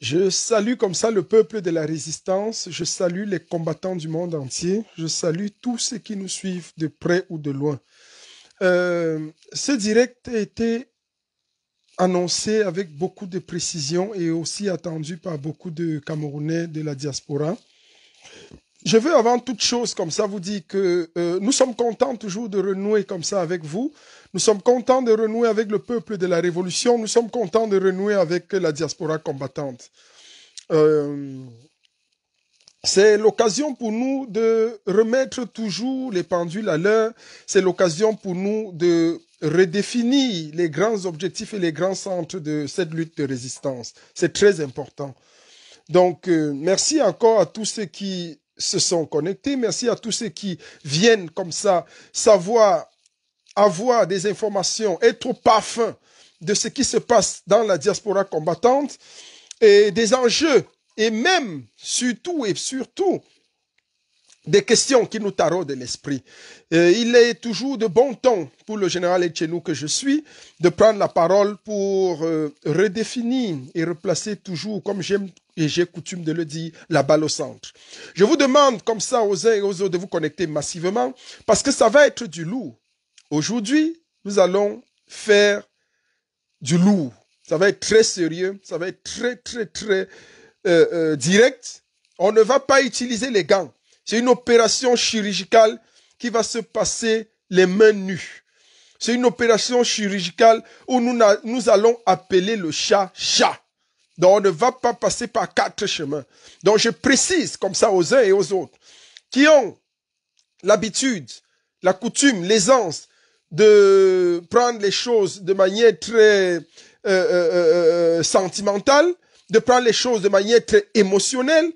Je salue comme ça le peuple de la résistance, je salue les combattants du monde entier, je salue tous ceux qui nous suivent de près ou de loin. Ce direct a été annoncé avec beaucoup de précision et aussi attendu par beaucoup de Camerounais de la diaspora. Je veux avant toute chose comme ça vous dire que nous sommes contents toujours de renouer comme ça avec vous. Nous sommes contents de renouer avec le peuple de la révolution. Nous sommes contents de renouer avec la diaspora combattante. C'est l'occasion pour nous de remettre toujours les pendules à l'heure. C'est l'occasion pour nous de redéfinir les grands objectifs et les grands centres de cette lutte de résistance. C'est très important. Donc, merci encore à tous ceux qui se sont connectés. Merci à tous ceux qui viennent comme ça savoir, avoir des informations, être au parfum de ce qui se passe dans la diaspora combattante et des enjeux et même, surtout et surtout, des questions qui nous taraudent de l'esprit. Il est toujours de bon ton pour le général Etchenou que je suis de prendre la parole pour redéfinir et replacer toujours, comme j'aime et j'ai coutume de le dire, la balle au centre. Je vous demande comme ça aux uns et aux autres de vous connecter massivement parce que ça va être du lourd. Aujourd'hui, nous allons faire du lourd. Ça va être très sérieux, ça va être très direct. On ne va pas utiliser les gants. C'est une opération chirurgicale qui va se passer les mains nues. C'est une opération chirurgicale où nous allons appeler le chat chat. Donc on ne va pas passer par 4 chemins. Donc je précise comme ça aux uns et aux autres qui ont l'habitude, la coutume, l'aisance de prendre les choses de manière très sentimentale, de prendre les choses de manière très émotionnelle.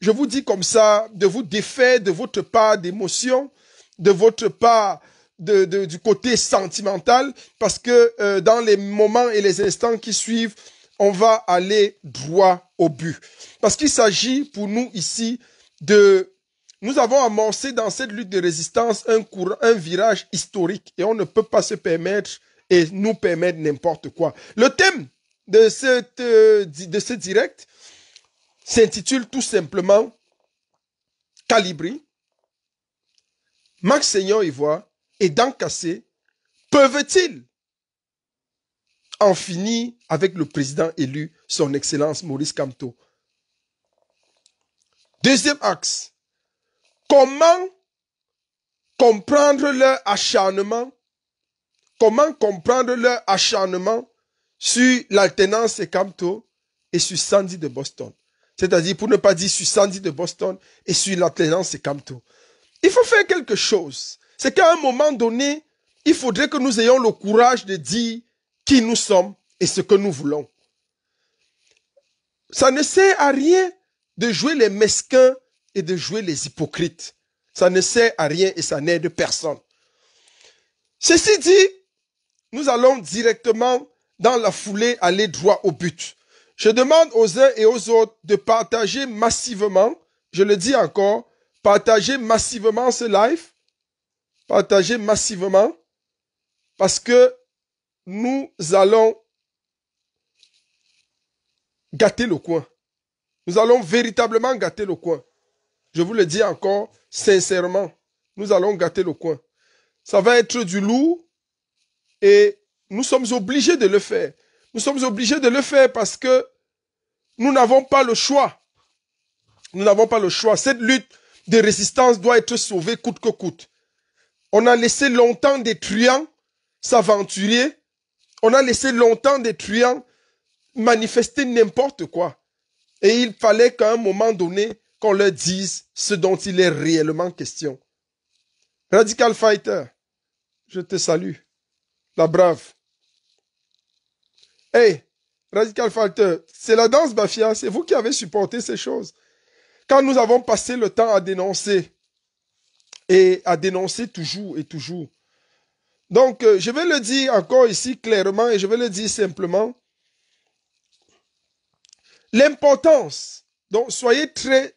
Je vous dis comme ça, de vous défaire de votre part d'émotion, de votre part du côté sentimental, parce que dans les moments et les instants qui suivent, on va aller droit au but. Parce qu'il s'agit pour nous ici de... Nous avons amorcé dans cette lutte de résistance un virage historique et on ne peut pas se permettre et nous permettre n'importe quoi. Le thème de ce direct s'intitule tout simplement Calibri, Max Seigneur Ivoire et Dankassé peuvent-ils en finir avec le président élu, son Excellence Maurice Kamto? Deuxième axe, comment comprendre leur acharnement? Comment comprendre leur acharnement sur l'alternance et Kamto et sur Sandy de Boston? C'est-à-dire, pour ne pas dire sur Sandy de Boston et sur l'alternance et Kamto. Il faut faire quelque chose. C'est qu'à un moment donné, il faudrait que nous ayons le courage de dire qui nous sommes et ce que nous voulons. Ça ne sert à rien de jouer les mesquins et de jouer les hypocrites. Ça ne sert à rien et ça n'aide personne. Ceci dit, nous allons directement dans la foulée aller droit au but. Je demande aux uns et aux autres de partager massivement, je le dis encore, partager massivement ce live, partager massivement, parce que nous allons gâter le coin. Nous allons véritablement gâter le coin. Je vous le dis encore, sincèrement, nous allons gâter le coin. Ça va être du lourd et nous sommes obligés de le faire. Nous sommes obligés de le faire parce que nous n'avons pas le choix. Nous n'avons pas le choix. Cette lutte de résistance doit être sauvée coûte que coûte. On a laissé longtemps des truands s'aventurer. On a laissé longtemps des truands manifester n'importe quoi. Et il fallait qu'à un moment donné, qu'on leur dise ce dont il est réellement question. Radical Fighter, je te salue. La brave. Hey, Radical Fighter, c'est la danse Bafia, c'est vous qui avez supporté ces choses. Quand nous avons passé le temps à dénoncer, et à dénoncer toujours et toujours. Donc, je vais le dire encore ici clairement et je vais le dire simplement. L'importance, donc soyez très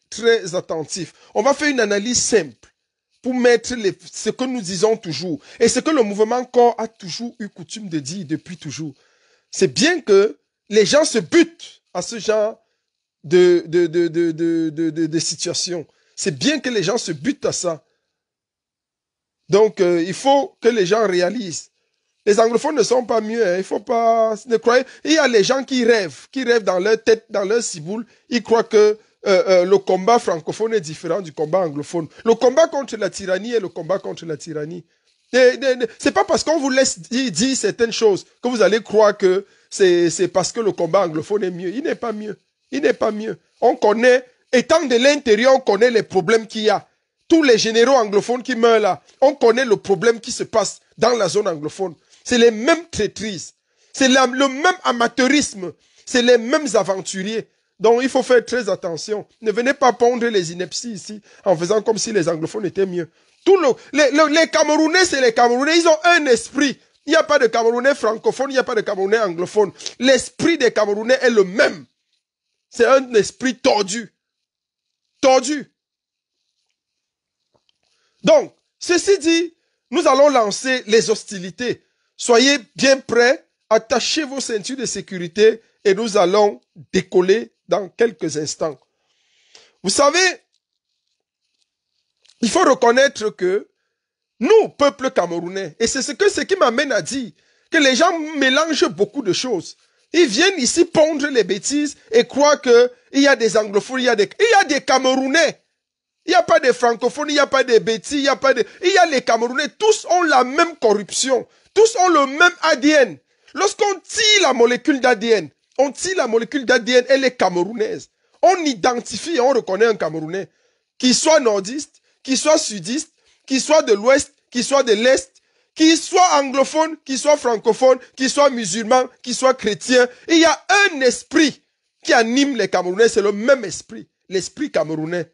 attentifs. On va faire une analyse simple pour mettre ce que nous disons toujours et ce que le mouvement corps a toujours eu coutume de dire depuis toujours. C'est bien que les gens se butent à ce genre de situations. C'est bien que les gens se butent à ça. Donc, il faut que les gens réalisent. Les anglophones ne sont pas mieux. Hein. Il faut pas ne croire. Il y a les gens qui rêvent dans leur tête, dans leur ciboule. Ils croient que le combat francophone est différent du combat anglophone. Le combat contre la tyrannie est le combat contre la tyrannie. C'est pas parce qu'on vous laisse dire certaines choses que vous allez croire que c'est parce que le combat anglophone est mieux. Il n'est pas mieux. Il n'est pas mieux. On connaît, étant de l'intérieur, on connaît les problèmes qu'il y a. Tous les généraux anglophones qui meurent là, on connaît le problème qui se passe dans la zone anglophone. C'est les mêmes traîtrises. C'est le même amateurisme. C'est les mêmes aventuriers. Donc il faut faire très attention. Ne venez pas pondre les inepties ici en faisant comme si les anglophones étaient mieux. Les Camerounais, c'est les Camerounais. Ils ont un esprit. Il n'y a pas de Camerounais francophone, il n'y a pas de Camerounais anglophone. L'esprit des Camerounais est le même. C'est un esprit tordu. Tordu. Donc, ceci dit, nous allons lancer les hostilités. Soyez bien prêts, attachez vos ceintures de sécurité et nous allons décoller dans quelques instants. Vous savez, il faut reconnaître que nous, peuple camerounais, et c'est ce qui m'amène à dire que les gens mélangent beaucoup de choses. Ils viennent ici pondre les bêtises et croient qu'il y a des anglophones, il y a des Camerounais. Il n'y a pas de francophones, il n'y a pas de bêtises, il y a les Camerounais. Tous ont la même corruption. Tous ont le même ADN. Lorsqu'on tire la molécule d'ADN, elle est camerounaise. On identifie et on reconnaît un Camerounais. Qu'il soit nordiste, qu'il soit sudiste, qu'il soit de l'ouest, qu'il soit de l'est, qu'il soit anglophone, qu'il soit francophone, qu'il soit musulman, qu'il soit chrétien. Il y a un esprit qui anime les Camerounais, c'est le même esprit, l'esprit camerounais.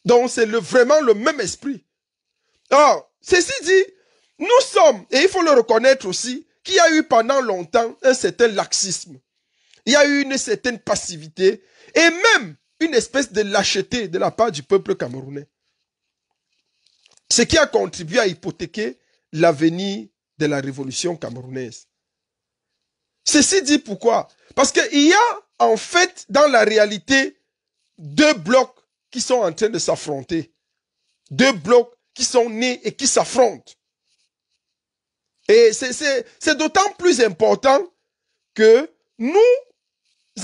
Donc c'est vraiment le même esprit. Or, ceci dit, nous sommes, et il faut le reconnaître aussi, qu'il y a eu pendant longtemps un certain laxisme. Il y a eu une certaine passivité et même une espèce de lâcheté de la part du peuple camerounais. Ce qui a contribué à hypothéquer l'avenir de la révolution camerounaise. Ceci dit pourquoi? Parce qu'il y a en fait dans la réalité deux blocs qui sont en train de s'affronter. Deux blocs qui sont nés et qui s'affrontent. Et c'est d'autant plus important que nous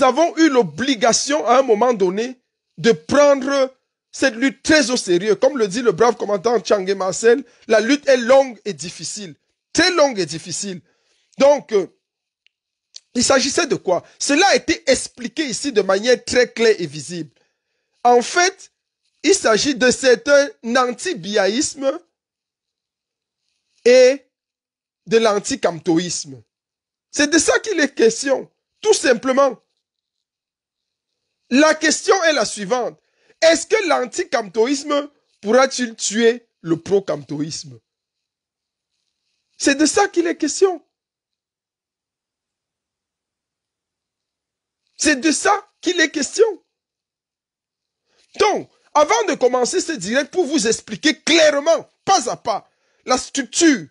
avons eu l'obligation à un moment donné de prendre cette lutte très au sérieux. Comme le dit le brave commandant Tchangé Marcel, la lutte est longue et difficile. Très longue et difficile. Donc, il s'agissait de quoi? Cela a été expliqué ici de manière très claire et visible. En fait, il s'agit de certain anti-biaïsme et de l'anti-camtoïsme. C'est de ça qu'il est question, tout simplement. La question est la suivante. Est-ce que l'anti-camtoïsme pourra-t-il tuer le pro-camtoïsme? C'est de ça qu'il est question. C'est de ça qu'il est question. Donc, avant de commencer ce direct, pour vous expliquer clairement, pas à pas, la structure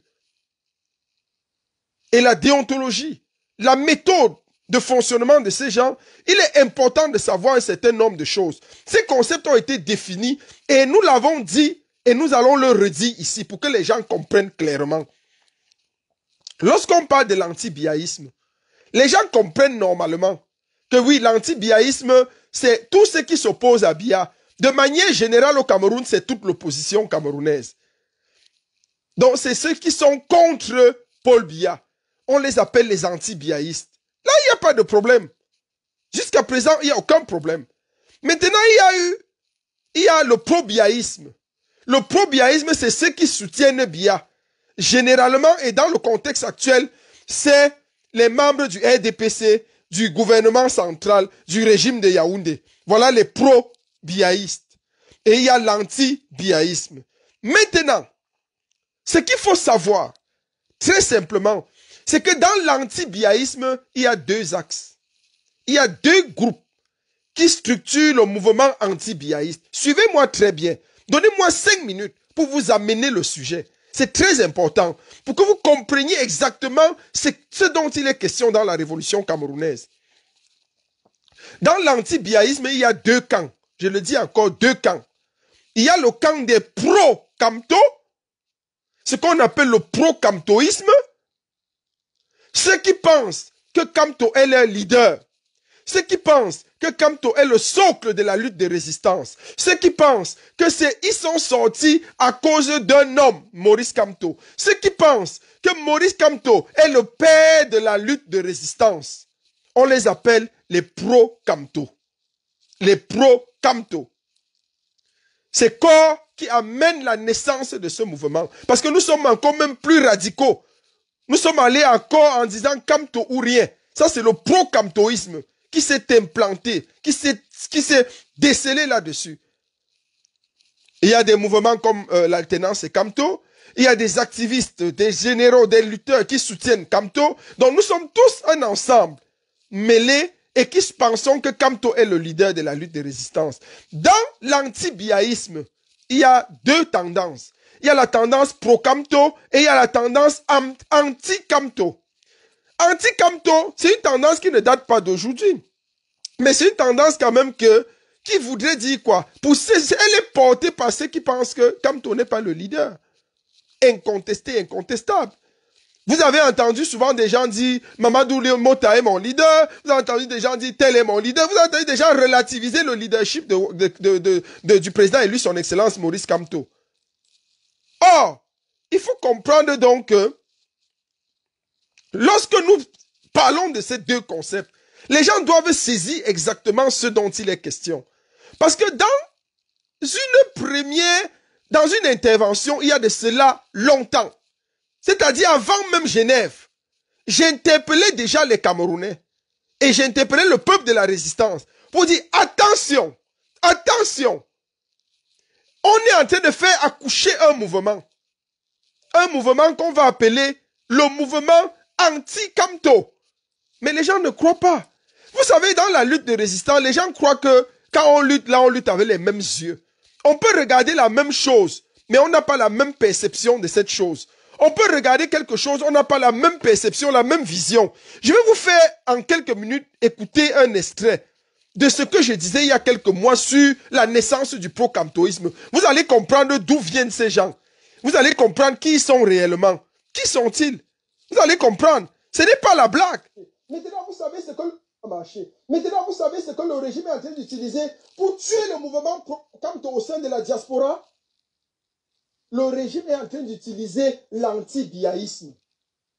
et la déontologie, la méthode de fonctionnement de ces gens, il est important de savoir un certain nombre de choses. Ces concepts ont été définis et nous l'avons dit et nous allons le redire ici pour que les gens comprennent clairement. Lorsqu'on parle de l'anti-biaïsme, les gens comprennent normalement que oui, l'anti-biaïsme, c'est tout ce qui s'oppose à Biya. De manière générale au Cameroun, c'est toute l'opposition camerounaise. Donc c'est ceux qui sont contre Paul Biya. On les appelle les anti-biaïstes. Là, il n'y a pas de problème. Jusqu'à présent, il n'y a aucun problème. Maintenant, il y a le pro-biaïsme. Le pro-biaïsme, c'est ceux qui soutiennent Biya. Généralement, et dans le contexte actuel, c'est les membres du RDPC, du gouvernement central, du régime de Yaoundé. Voilà les pro-biaïstes. Et il y a l'anti-biaïsme. Maintenant, ce qu'il faut savoir, très simplement, c'est que dans l'anti-biaïsme, il y a deux axes. Il y a deux groupes qui structurent le mouvement anti-biaïste. Suivez-moi très bien. Donnez-moi 5 minutes pour vous amener le sujet. C'est très important pour que vous compreniez exactement ce dont il est question dans la révolution camerounaise. Dans l'anti-biaïsme, il y a deux camps. Je le dis encore, deux camps. Il y a le camp des pro-Camto, ce qu'on appelle le pro-Camtoïsme. Ceux qui pensent que Camto est leur leader. Ceux qui pensent que Camto est le socle de la lutte de résistance. Ceux qui pensent que ils sont sortis à cause d'un homme, Maurice Camto. Ceux qui pensent que Maurice Camto est le père de la lutte de résistance. On les appelle les pro-Camto. Les pro-Camto. C'est quoi qui amène la naissance de ce mouvement? Parce que nous sommes encore même plus radicaux. Nous sommes allés encore en disant Camto ou rien. Ça, c'est le pro-camtoïsme qui s'est implanté, qui s'est décelé là-dessus. Il y a des mouvements comme l'alternance et Camto. Il y a des activistes, des généraux, des lutteurs qui soutiennent Camto. Donc nous sommes tous un ensemble, mêlés, et qui pensons que Camto est le leader de la lutte de résistance. Dans l'anti-biaïsme, il y a deux tendances. Il y a la tendance pro-Camto et il y a la tendance anti-Camto. Anti-Camto, c'est une tendance qui ne date pas d'aujourd'hui. Mais c'est une tendance quand même qui voudrait dire quoi? Elle est portée par ceux qui pensent que Camto n'est pas le leader. Incontesté, incontestable. Vous avez entendu souvent des gens dire Mamadou Mota est mon leader. Vous avez entendu des gens dire tel est mon leader. Vous avez entendu des gens relativiser le leadership du président élu, son excellence Maurice Camto. Or, il faut comprendre donc que lorsque nous parlons de ces deux concepts, les gens doivent saisir exactement ce dont il est question. Parce que dans une intervention, il y a de cela longtemps. C'est-à-dire avant même Genève, j'interpellais déjà les Camerounais et j'interpellais le peuple de la résistance pour dire attention, attention, on est en train de faire accoucher un mouvement qu'on va appeler le mouvement anti-Camto. Mais les gens ne croient pas. Vous savez, dans la lutte de résistance, les gens croient que quand on lutte, là, on lutte avec les mêmes yeux. On peut regarder la même chose, mais on n'a pas la même perception de cette chose. On peut regarder quelque chose, on n'a pas la même perception, la même vision. Je vais vous faire en quelques minutes écouter un extrait de ce que je disais il y a quelques mois sur la naissance du pro-camtoïsme. Vous allez comprendre d'où viennent ces gens. Vous allez comprendre qui ils sont réellement. Qui sont-ils? Vous allez comprendre. Ce n'est pas la blague. Maintenant, vous savez ce que le régime est en train d'utiliser pour tuer le mouvement pro-camto au sein de la diaspora. Le régime est en train d'utiliser l'anti-biaïsme.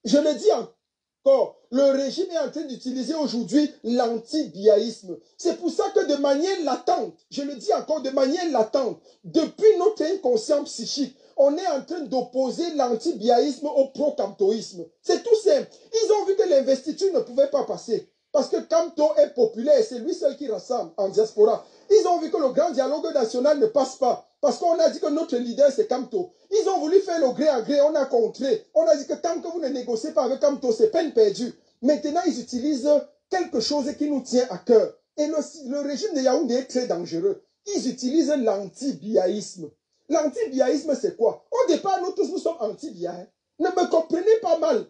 Je le dis encore, le régime est en train d'utiliser aujourd'hui l'anti-biaïsme. C'est pour ça que de manière latente, je le dis encore, de manière latente, depuis notre inconscient psychique, on est en train d'opposer l'anti-biaïsme au pro-camtoïsme. C'est tout simple. Ils ont vu que l'investiture ne pouvait pas passer. Parce que Camto est populaire, c'est lui seul qui rassemble en diaspora. Ils ont vu que le grand dialogue national ne passe pas. Parce qu'on a dit que notre leader c'est Camto. Ils ont voulu faire le gré à gré, on a contré. On a dit que tant que vous ne négociez pas avec Camto, c'est peine perdue. Maintenant, ils utilisent quelque chose qui nous tient à cœur. Et le régime de Yaoundé est très dangereux. Ils utilisent l'anti-biaïsme. L'anti-biaïsme, c'est quoi? Au départ, nous tous, nous sommes anti-biaïs. Ne me comprenez pas mal.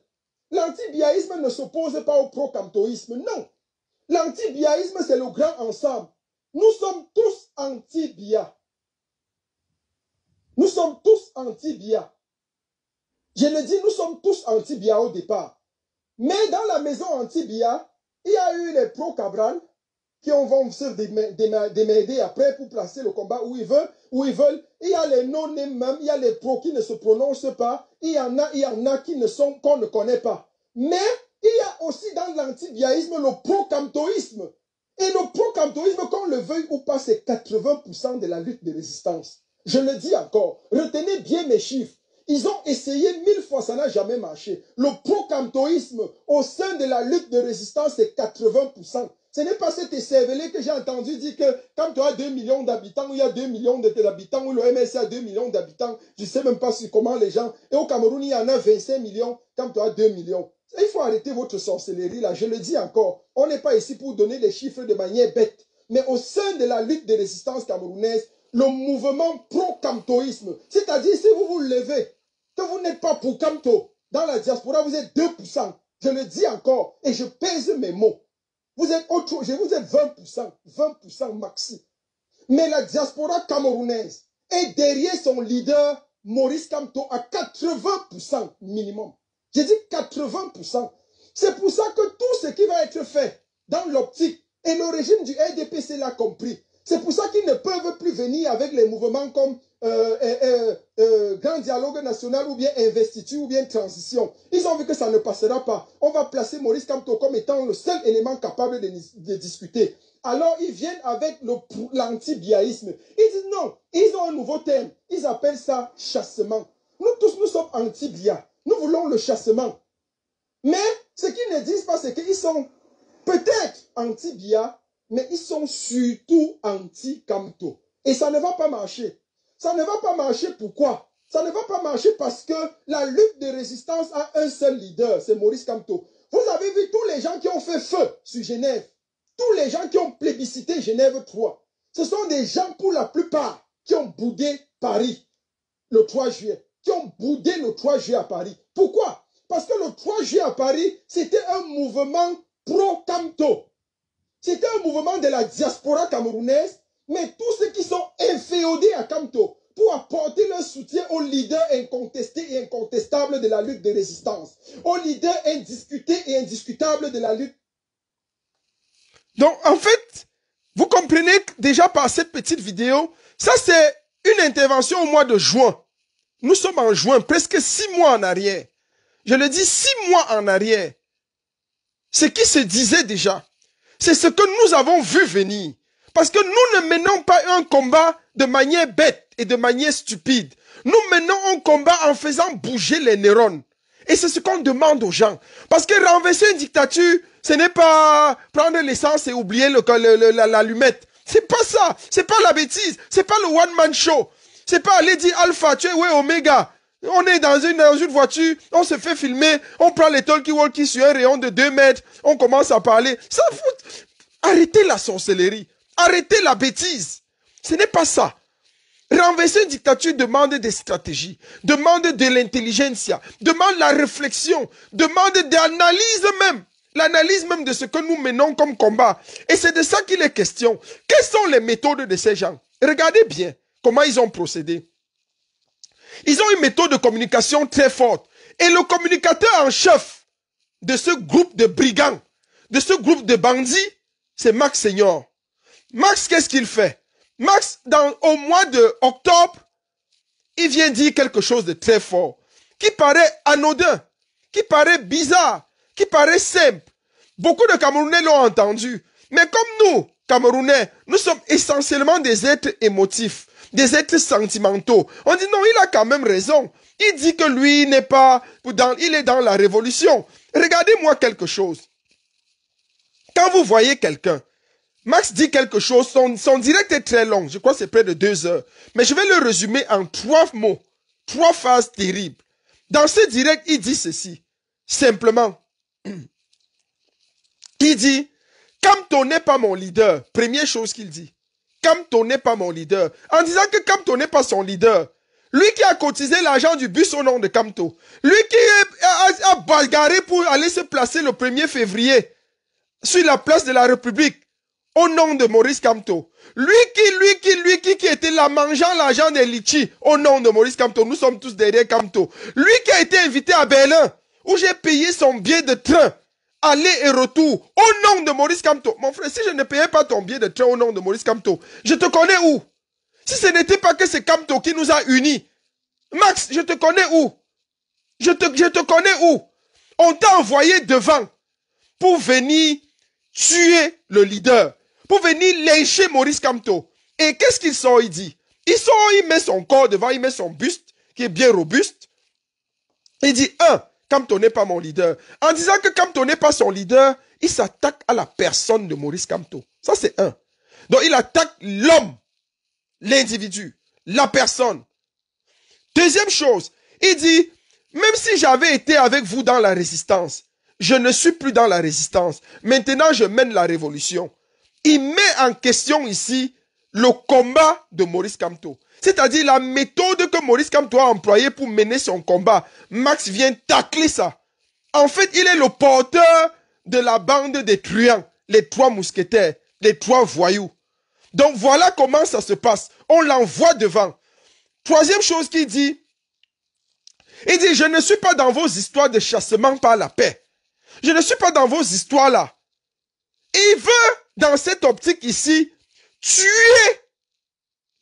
L'anti-biaïsme ne s'oppose pas au pro-camtoïsme, non. L'anti-biaïsme, c'est le grand ensemble. Nous sommes tous anti-bia. Nous sommes tous anti-bia. Je le dis, nous sommes tous anti-bia au départ. Mais dans la maison anti-bia, il y a eu les pro-Cabral qui vont se démerder après pour placer le combat où ils veulent. Il y a les non-nés même, il y a les pros qui ne se prononcent pas. Il y en a qui ne sont, qu'on ne connaît pas. Mais il y a aussi dans l'anti-biaïsme le pro-camtoïsme. Et le pro-camtoïsme, qu'on le veuille ou pas, c'est 80% de la lutte de résistance. Je le dis encore, retenez bien mes chiffres. Ils ont essayé 1000 fois, ça n'a jamais marché. Le pro-camtoïsme au sein de la lutte de résistance, c'est 80%. Ce n'est pas cet écervelé que j'ai entendu dire que quand tu as 2 millions d'habitants, ou il y a 2 millions d'habitants, ou le MSC a 2 millions d'habitants, je ne sais même pas comment les gens... Et au Cameroun, il y en a 25 millions quand tu as 2 millions. Il faut arrêter votre sorcellerie là, je le dis encore. On n'est pas ici pour donner des chiffres de manière bête. Mais au sein de la lutte de résistance camerounaise, le mouvement pro-camtoïsme, c'est-à-dire si vous vous levez, que vous n'êtes pas pour Camto, dans la diaspora, vous êtes 2%. Je le dis encore et je pèse mes mots. Vous êtes autre, vous êtes 20% maxi. Mais la diaspora camerounaise est derrière son leader, Maurice Kamto, à 80% minimum. J'ai dit 80%. C'est pour ça que tout ce qui va être fait dans l'optique, et le régime du RDPC l'a compris, c'est pour ça qu'ils ne peuvent plus venir avec les mouvements comme Grand Dialogue National ou bien Investiture ou bien Transition. Ils ont vu que ça ne passera pas. On va placer Maurice Kamto comme étant le seul élément capable de discuter. Alors ils viennent avec l'anti-biaïsme. Ils disent non, ils ont un nouveau terme. Ils appellent ça chassement. Nous tous, nous sommes anti-bia. Nous voulons le chassement. Mais ce qu'ils ne disent pas, c'est qu'ils sont peut-être anti-bia, mais ils sont surtout anti-Kamto. Et ça ne va pas marcher. Ça ne va pas marcher, pourquoi? Ça ne va pas marcher parce que la lutte de résistance a un seul leader, c'est Maurice Kamto. Vous avez vu tous les gens qui ont fait feu sur Genève, tous les gens qui ont plébiscité Genève 3. Ce sont des gens, pour la plupart, qui ont boudé Paris le 3 juillet, qui ont boudé le 3 juillet à Paris. Pourquoi? Parce que le 3 juillet à Paris, c'était un mouvement pro-Kamto. C'était un mouvement de la diaspora camerounaise, mais tous ceux qui sont inféodés à Kamto pour apporter leur soutien aux leaders incontestés et incontestables de la lutte de résistance, aux leaders indiscutés et indiscutables de la lutte. Donc, en fait, vous comprenez déjà par cette petite vidéo, ça c'est une intervention au mois de juin. Nous sommes en juin, presque 6 mois en arrière. Je le dis 6 mois en arrière. Ce qui se disait déjà, c'est ce que nous avons vu venir. Parce que nous ne menons pas un combat de manière bête et de manière stupide. Nous menons un combat en faisant bouger les neurones. Et c'est ce qu'on demande aux gens. Parce que renverser une dictature, ce n'est pas prendre l'essence et oublier l'allumette. C'est pas ça. C'est pas la bêtise. C'est pas le one-man show. C'est pas aller dire Alpha, tu es ouais, Omega. On est dans une voiture, on se fait filmer, on prend les talkie-walkie sur un rayon de 2 mètres, on commence à parler. Ça fout. Arrêtez la sorcellerie. Arrêtez la bêtise. Ce n'est pas ça. Renverser une dictature demande des stratégies, demande de l'intelligentsia, demande la réflexion, demande de l'analyse même. L'analyse même de ce que nous menons comme combat. Et c'est de ça qu'il est question. Quelles sont les méthodes de ces gens? Regardez bien comment ils ont procédé. Ils ont une méthode de communication très forte. Et le communicateur en chef de ce groupe de brigands, de ce groupe de bandits, c'est Max Senior. Max, qu'est-ce qu'il fait? Max, au mois d'octobre, il vient dire quelque chose de très fort, qui paraît anodin, qui paraît bizarre, qui paraît simple. Beaucoup de Camerounais l'ont entendu. Mais comme nous, Camerounais, nous sommes essentiellement des êtres émotifs, des êtres sentimentaux. On dit non, il a quand même raison. Il dit que lui n'est pas il est dans la révolution. Regardez-moi quelque chose. Quand vous voyez quelqu'un, Max dit quelque chose, son direct est très long, je crois que c'est près de 2 heures. Mais je vais le résumer en 3 mots, 3 phases terribles. Dans ce direct, il dit ceci, simplement. Il dit, Kamto n'est pas mon leader. Première chose qu'il dit. Kamto n'est pas mon leader. En disant que Kamto n'est pas son leader. Lui qui a cotisé l'argent du bus au nom de Kamto. Lui qui a bagarré pour aller se placer le 1er février sur la place de la République au nom de Maurice Kamto. Lui qui était là mangeant l'argent des litchis au nom de Maurice Kamto. Nous sommes tous derrière Kamto. Lui qui a été invité à Berlin où j'ai payé son billet de train aller et retour au nom de Maurice Kamto. Mon frère, si je ne payais pas ton billet de train au nom de Maurice Kamto, je te connais où? Si ce n'était pas que c'est Kamto qui nous a unis. Max, je te connais où? Je te connais où? On t'a envoyé devant pour venir tuer le leader, pour venir lyncher Maurice Kamto. Et qu'est-ce qu'il sort, il dit? Il met son corps devant, il met son buste, qui est bien robuste. Il dit, Kamto n'est pas mon leader. En disant que Kamto n'est pas son leader, il s'attaque à la personne de Maurice Kamto. Ça, c'est un. Donc, il attaque l'homme, l'individu, la personne. Deuxième chose, il dit, même si j'avais été avec vous dans la résistance, je ne suis plus dans la résistance. Maintenant, je mène la révolution. Il met en question ici le combat de Maurice Kamto. C'est-à-dire la méthode que Maurice Kamto a employée pour mener son combat. Max vient tacler ça. En fait, il est le porteur de la bande des truands les 3 mousquetaires, les 3 voyous. Donc voilà comment ça se passe. On l'envoie devant. Troisième chose qu'il dit, il dit, je ne suis pas dans vos histoires de chassement par la paix. Je ne suis pas dans vos histoires là. Il veut, dans cette optique ici, tuer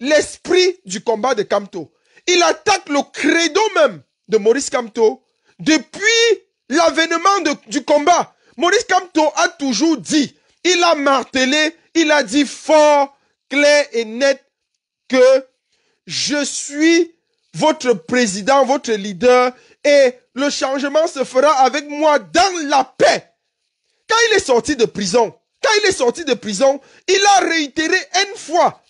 l'esprit du combat de Kamto. Il attaque le credo même de Maurice Kamto depuis l'avènement du combat. Maurice Kamto a toujours dit, il a martelé, il a dit fort, clair et net que je suis votre président, votre leader et le changement se fera avec moi dans la paix. Quand il est sorti de prison, il a réitéré une fois,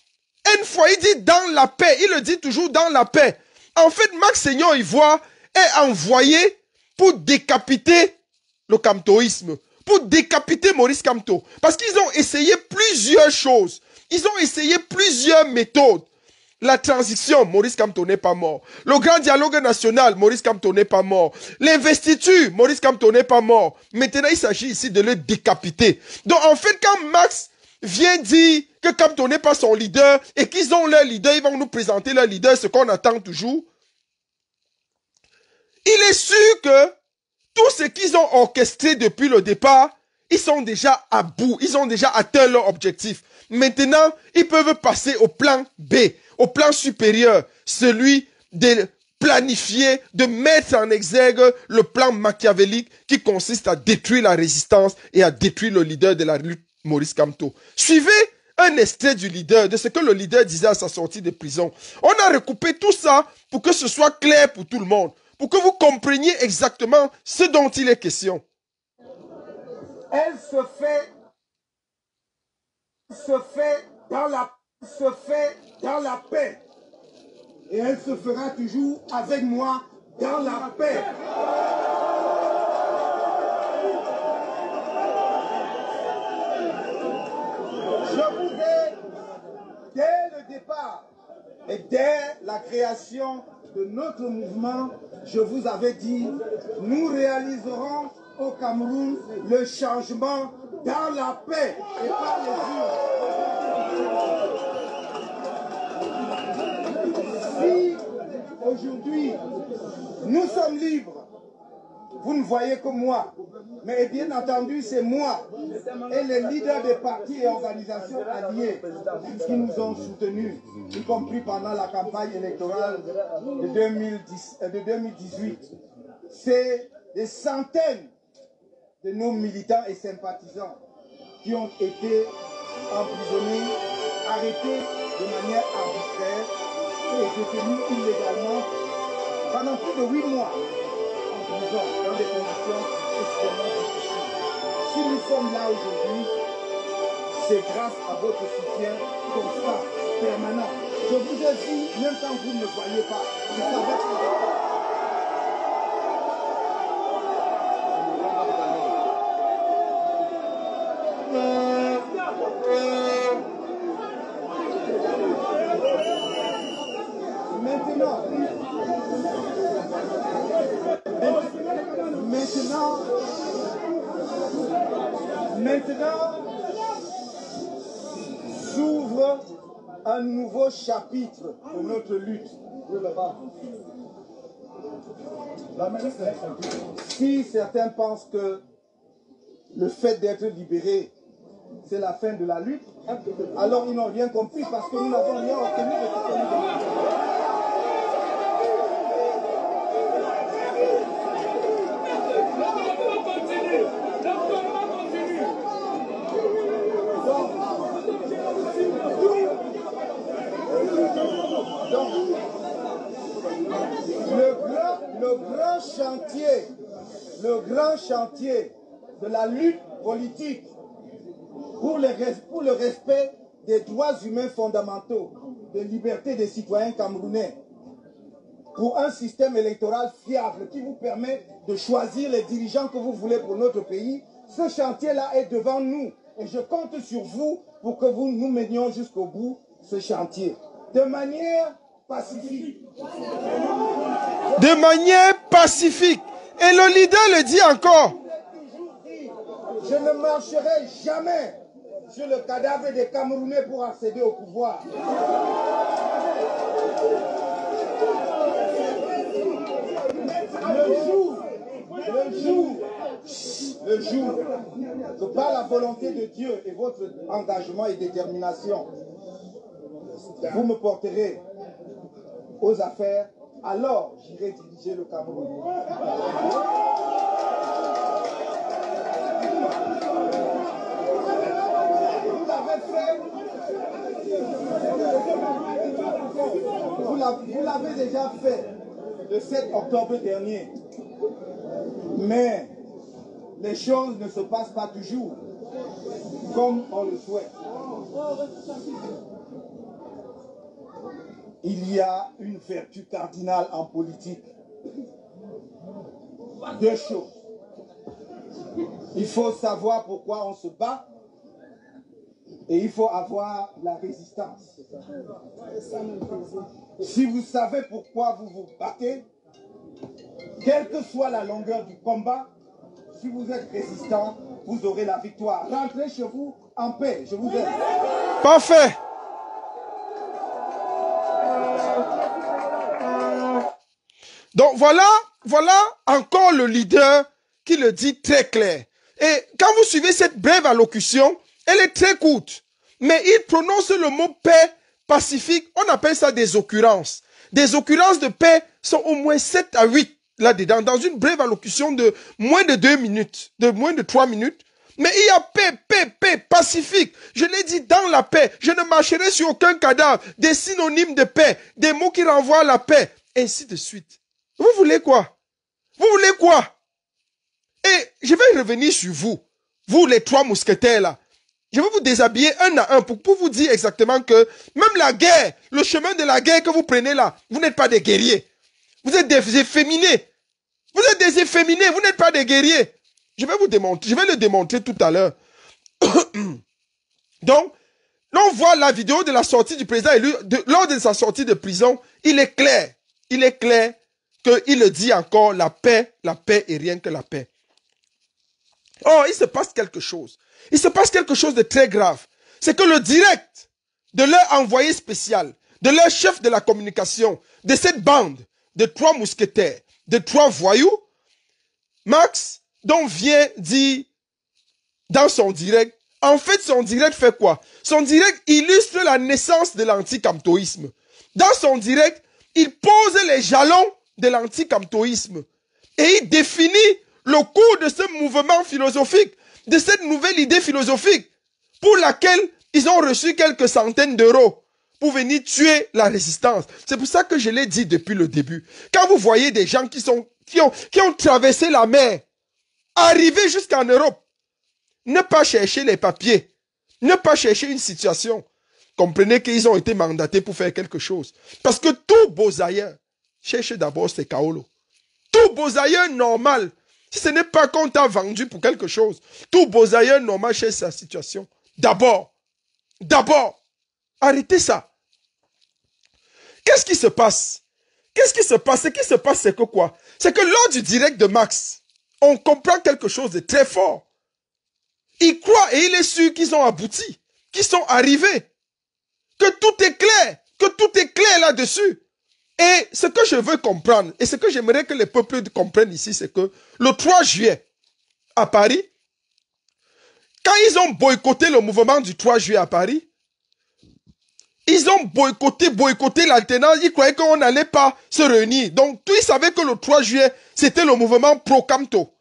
il dit dans la paix, il le dit toujours dans la paix. En fait, Max Seignon Ivoire est envoyé pour décapiter le kamtoïsme, pour décapiter Maurice Kamto. Parce qu'ils ont essayé plusieurs choses, ils ont essayé plusieurs méthodes. La transition, Maurice Kamto n'est pas mort. Le grand dialogue national, Maurice Kamto n'est pas mort. L'investiture, Maurice Kamto n'est pas mort. Maintenant, il s'agit ici de le décapiter. Donc, en fait, quand Max vient dire que Kamto n'est pas son leader et qu'ils ont leur leader, ils vont nous présenter leur leader, ce qu'on attend toujours. Il est sûr que tout ce qu'ils ont orchestré depuis le départ, ils sont déjà à bout. Ils ont déjà atteint leur objectif. Maintenant, ils peuvent passer au plan B, au plan supérieur, celui de planifier, de mettre en exergue le plan machiavélique qui consiste à détruire la résistance et à détruire le leader de la lutte, Maurice Kamto. Suivez un extrait du leader, de ce que le leader disait à sa sortie de prison. On a recoupé tout ça pour que ce soit clair pour tout le monde, pour que vous compreniez exactement ce dont il est question. Elle se fait dans la paix. Et elle se fera toujours avec moi dans la paix. Je voudrais, dès le départ et dès la création de notre mouvement, je vous avais dit, nous réaliserons au Cameroun le changement dans la paix et par les urnes. Si aujourd'hui nous sommes libres, vous ne voyez que moi, mais bien entendu c'est moi et les leaders des partis et organisations alliées qui nous ont soutenus, y compris pendant la campagne électorale de 2018. C'est des centaines de nos militants et sympathisants qui ont été emprisonnés, arrêtés de manière arbitraire et détenus illégalement pendant plus de 8 mois en prison dans des conditions extrêmement difficiles. Si nous sommes là aujourd'hui, c'est grâce à votre soutien constant, permanent. Je vous ai dit, même quand vous ne me voyez pas, je savais que Maintenant, s'ouvre un nouveau chapitre de notre lutte. Si certains pensent que le fait d'être libéré, c'est la fin de la lutte, alors ils n'ont rien compris parce que nous n'avons rien obtenu de ce que nous demandons. Le grand chantier de la lutte politique pour le respect des droits humains fondamentaux, des libertés des citoyens camerounais, pour un système électoral fiable qui vous permet de choisir les dirigeants que vous voulez pour notre pays, ce chantier-là est devant nous. Et je compte sur vous pour que nous menions jusqu'au bout ce chantier. De manière pacifique. De manière pacifique. Et le leader le dit encore. Je ne marcherai jamais sur le cadavre des Camerounais pour accéder au pouvoir. Le jour que par la volonté de Dieu et votre engagement et détermination, vous me porterez aux affaires, alors j'irai diriger le Cameroun. Vous l'avez déjà fait le 7 octobre dernier. Mais les choses ne se passent pas toujours comme on le souhaite. Il y a une vertu cardinale en politique. Deux choses. Il faut savoir pourquoi on se bat et il faut avoir la résistance. Si vous savez pourquoi vous vous battez, quelle que soit la longueur du combat, si vous êtes résistant, vous aurez la victoire. Rentrez chez vous en paix. Je vous aime. Parfait. Donc voilà encore le leader qui le dit très clair. Et quand vous suivez cette brève allocution, elle est très courte. Mais il prononce le mot paix pacifique. On appelle ça des occurrences. Des occurrences de paix sont au moins 7 à 8 là-dedans, dans une brève allocution de moins de 2 minutes, de moins de 3 minutes. Mais il y a paix, pacifique. Je l'ai dit, dans la paix. Je ne marcherai sur aucun cadavre. Des synonymes de paix, des mots qui renvoient à la paix, ainsi de suite. Vous voulez quoi? Vous voulez quoi? Et je vais revenir sur vous, vous les 3 mousquetaires là. Je vais vous déshabiller un à un pour vous dire exactement que même la guerre, le chemin de la guerre que vous prenez là, vous n'êtes pas des guerriers. Vous êtes des efféminés. Vous êtes des efféminés, vous n'êtes pas des guerriers. Je vais vous démontrer, je vais le démontrer tout à l'heure. Donc, on voit la vidéo de la sortie du président élu, lors de sa sortie de prison, il est clair qu'il le dit encore, la paix et rien que la paix. Oh, il se passe quelque chose. Il se passe quelque chose de très grave. C'est que le direct de leur envoyé spécial, de leur chef de la communication, de cette bande de 3 mousquetaires, de 3 voyous, Max, donc vient dire dans son direct, en fait son direct fait quoi? Son direct illustre la naissance de l'anticamtoïsme. Dans son direct, il pose les jalons de l'anticamtoïsme et il définit le cours de ce mouvement philosophique, de cette nouvelle idée philosophique pour laquelle ils ont reçu quelques centaines d'euros pour venir tuer la résistance. C'est pour ça que je l'ai dit depuis le début. Quand vous voyez des gens qui ont traversé la mer, arriver jusqu'en Europe, ne pas chercher les papiers, ne pas chercher une situation. Comprenez qu'ils ont été mandatés pour faire quelque chose. Parce que tout bosailleur cherche d'abord ses kaolo. Tout bosailleur normal, si ce n'est pas qu'on t'a vendu pour quelque chose, tout bosailleur normal cherche sa situation. D'abord, arrêtez ça. Qu'est-ce qui se passe? Qu'est-ce qui se passe? Ce qui se passe, c'est que quoi? C'est que lors du direct de Max, on comprend quelque chose de très fort. Il croit et il est sûr qu'ils ont abouti, qu'ils sont arrivés, que tout est clair là-dessus. Et ce que je veux comprendre, et ce que j'aimerais que les peuples comprennent ici, c'est que le 3 juillet, à Paris, quand ils ont boycotté le mouvement du 3 juillet à Paris, ils ont boycotté l'alternance, ils croyaient qu'on n'allait pas se réunir. Donc, tous ils savaient que le 3 juillet, c'était le mouvement pro-Camto.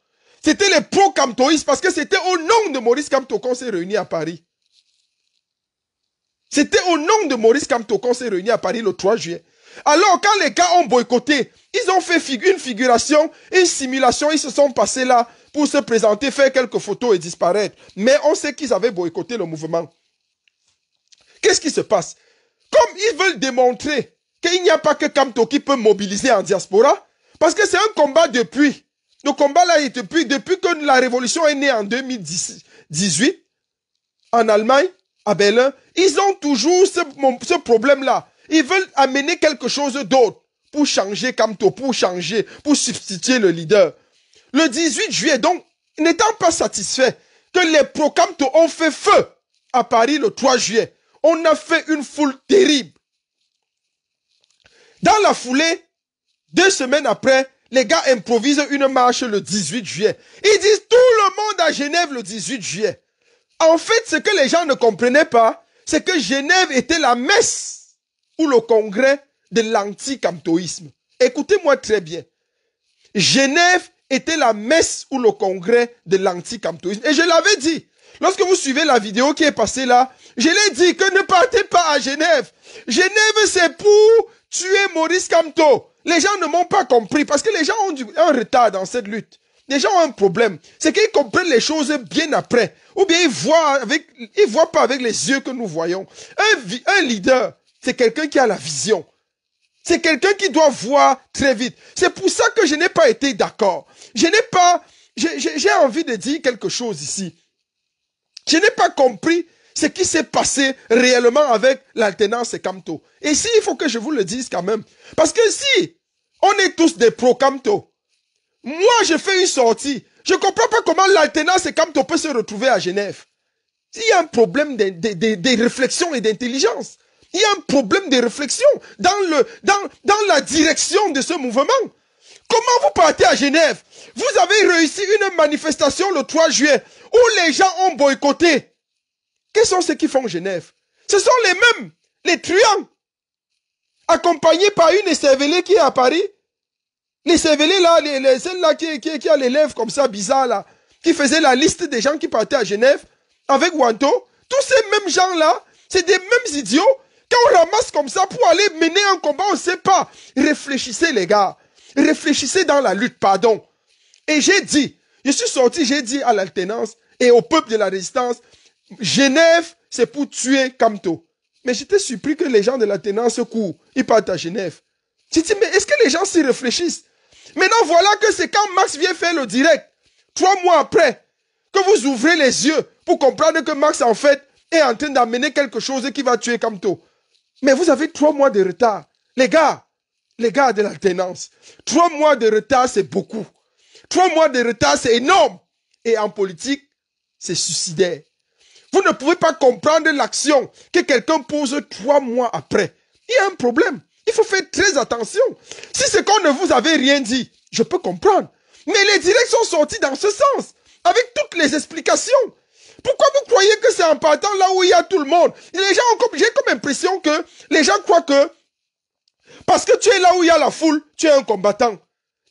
C'était les pro-Camtoïstes, parce que c'était au nom de Maurice Kamto qu'on s'est réunis à Paris. C'était au nom de Maurice Kamto qu'on s'est réunis à Paris le 3 juillet. Alors, quand les gars ont boycotté, ils ont fait une figuration, une simulation, ils se sont passés là pour se présenter, faire quelques photos et disparaître. Mais on sait qu'ils avaient boycotté le mouvement. Qu'est-ce qui se passe? Comme ils veulent démontrer qu'il n'y a pas que Kamto qui peut mobiliser en diaspora, parce que c'est un combat depuis. Le combat là est depuis que la révolution est née en 2018, en Allemagne, à Berlin, ils ont toujours ce problème-là. Ils veulent amener quelque chose d'autre pour changer Kamto, pour substituer le leader. Le 18 juillet, donc, n'étant pas satisfait que les pro-Camto ont fait feu à Paris le 3 juillet. On a fait une foule terrible. Dans la foulée, 2 semaines après, les gars improvisent une marche le 18 juillet. Ils disent tout le monde à Genève le 18 juillet. En fait, ce que les gens ne comprenaient pas, c'est que Genève était la messe ou le congrès de l'anti-camtoïsme. Écoutez-moi très bien. Genève était la messe ou le congrès de l'anti-camtoïsme. Et je l'avais dit, lorsque vous suivez la vidéo qui est passée là, je l'ai dit que ne partez pas à Genève. Genève, c'est pour tuer Maurice Kamto. Les gens ne m'ont pas compris parce que les gens ont un retard dans cette lutte. Les gens ont un problème. C'est qu'ils comprennent les choses bien après. Ou bien ils voient pas avec les yeux que nous voyons. Un leader, c'est quelqu'un qui a la vision. C'est quelqu'un qui doit voir très vite. C'est pour ça que je n'ai pas été d'accord. J'ai envie de dire quelque chose ici. Je n'ai pas compris ce qui s'est passé réellement avec l'alternance Kamto. Et ici, il faut que je vous le dise quand même. Parce que si on est tous des pro-Kamto, moi, je fais une sortie. Je ne comprends pas comment l'alternance Kamto peut se retrouver à Genève. Il y a un problème de réflexion et d'intelligence. Il y a un problème de réflexion dans la direction de ce mouvement. Comment vous partez à Genève? Vous avez réussi une manifestation le 3 juillet où les gens ont boycotté. Quels sont ceux qui font Genève? Ce sont les mêmes, les truands, accompagnés par une écervelée qui est à Paris. L'écervelée là, celle-là qui a les lèvres comme ça, bizarre là, qui faisait la liste des gens qui partaient à Genève avec Wanto. Tous ces mêmes gens-là, c'est des mêmes idiots. Quand on ramasse comme ça pour aller mener un combat, on ne sait pas. Réfléchissez les gars. Réfléchissez dans la lutte, pardon. Et j'ai dit, je suis sorti, j'ai dit à l'alternance et au peuple de la résistance, Genève, c'est pour tuer Kamto. Mais j'étais surpris que les gens de l'alternance courent, ils partent à Genève. J'ai dit, mais est-ce que les gens s'y réfléchissent? Maintenant, voilà que c'est quand Max vient faire le direct, 3 mois après, que vous ouvrez les yeux pour comprendre que Max, en fait, est en train d'amener quelque chose qui va tuer Kamto. Mais vous avez 3 mois de retard. Les gars de l'alternance, 3 mois de retard, c'est beaucoup. 3 mois de retard, c'est énorme. Et en politique, c'est suicidaire. Vous ne pouvez pas comprendre l'action que quelqu'un pose 3 mois après. Il y a un problème. Il faut faire très attention. Si c'est qu'on ne vous avait rien dit, je peux comprendre. Mais les directs sont sortis dans ce sens, avec toutes les explications. Pourquoi vous croyez que c'est en partant là où il y a tout le monde? Les gens j'ai comme impression que les gens croient que parce que tu es là où il y a la foule, tu es un combattant.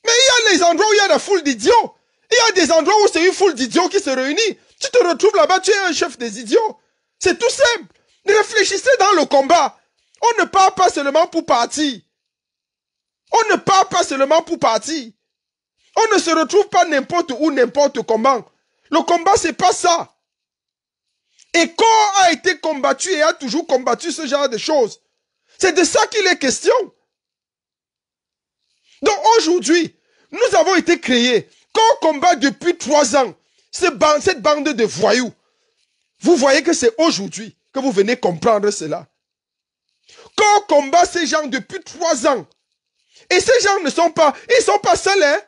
Mais il y a les endroits où il y a la foule d'idiots. Il y a des endroits où c'est une foule d'idiots qui se réunit. Tu te retrouves là-bas, tu es un chef des idiots. C'est tout simple. Réfléchissez dans le combat. On ne part pas seulement pour partir. On ne part pas seulement pour partir. On ne se retrouve pas n'importe où, n'importe comment. Le combat, c'est pas ça. Et Corps a été combattu et a toujours combattu ce genre de choses. C'est de ça qu'il est question. Donc aujourd'hui, nous avons été créés. Corps combat depuis 3 ans. Cette bande de voyous. Vous voyez que c'est aujourd'hui que vous venez comprendre cela. Corps combat ces gens depuis 3 ans. Et ces gens ne sont pas, ils sont pas seuls, hein.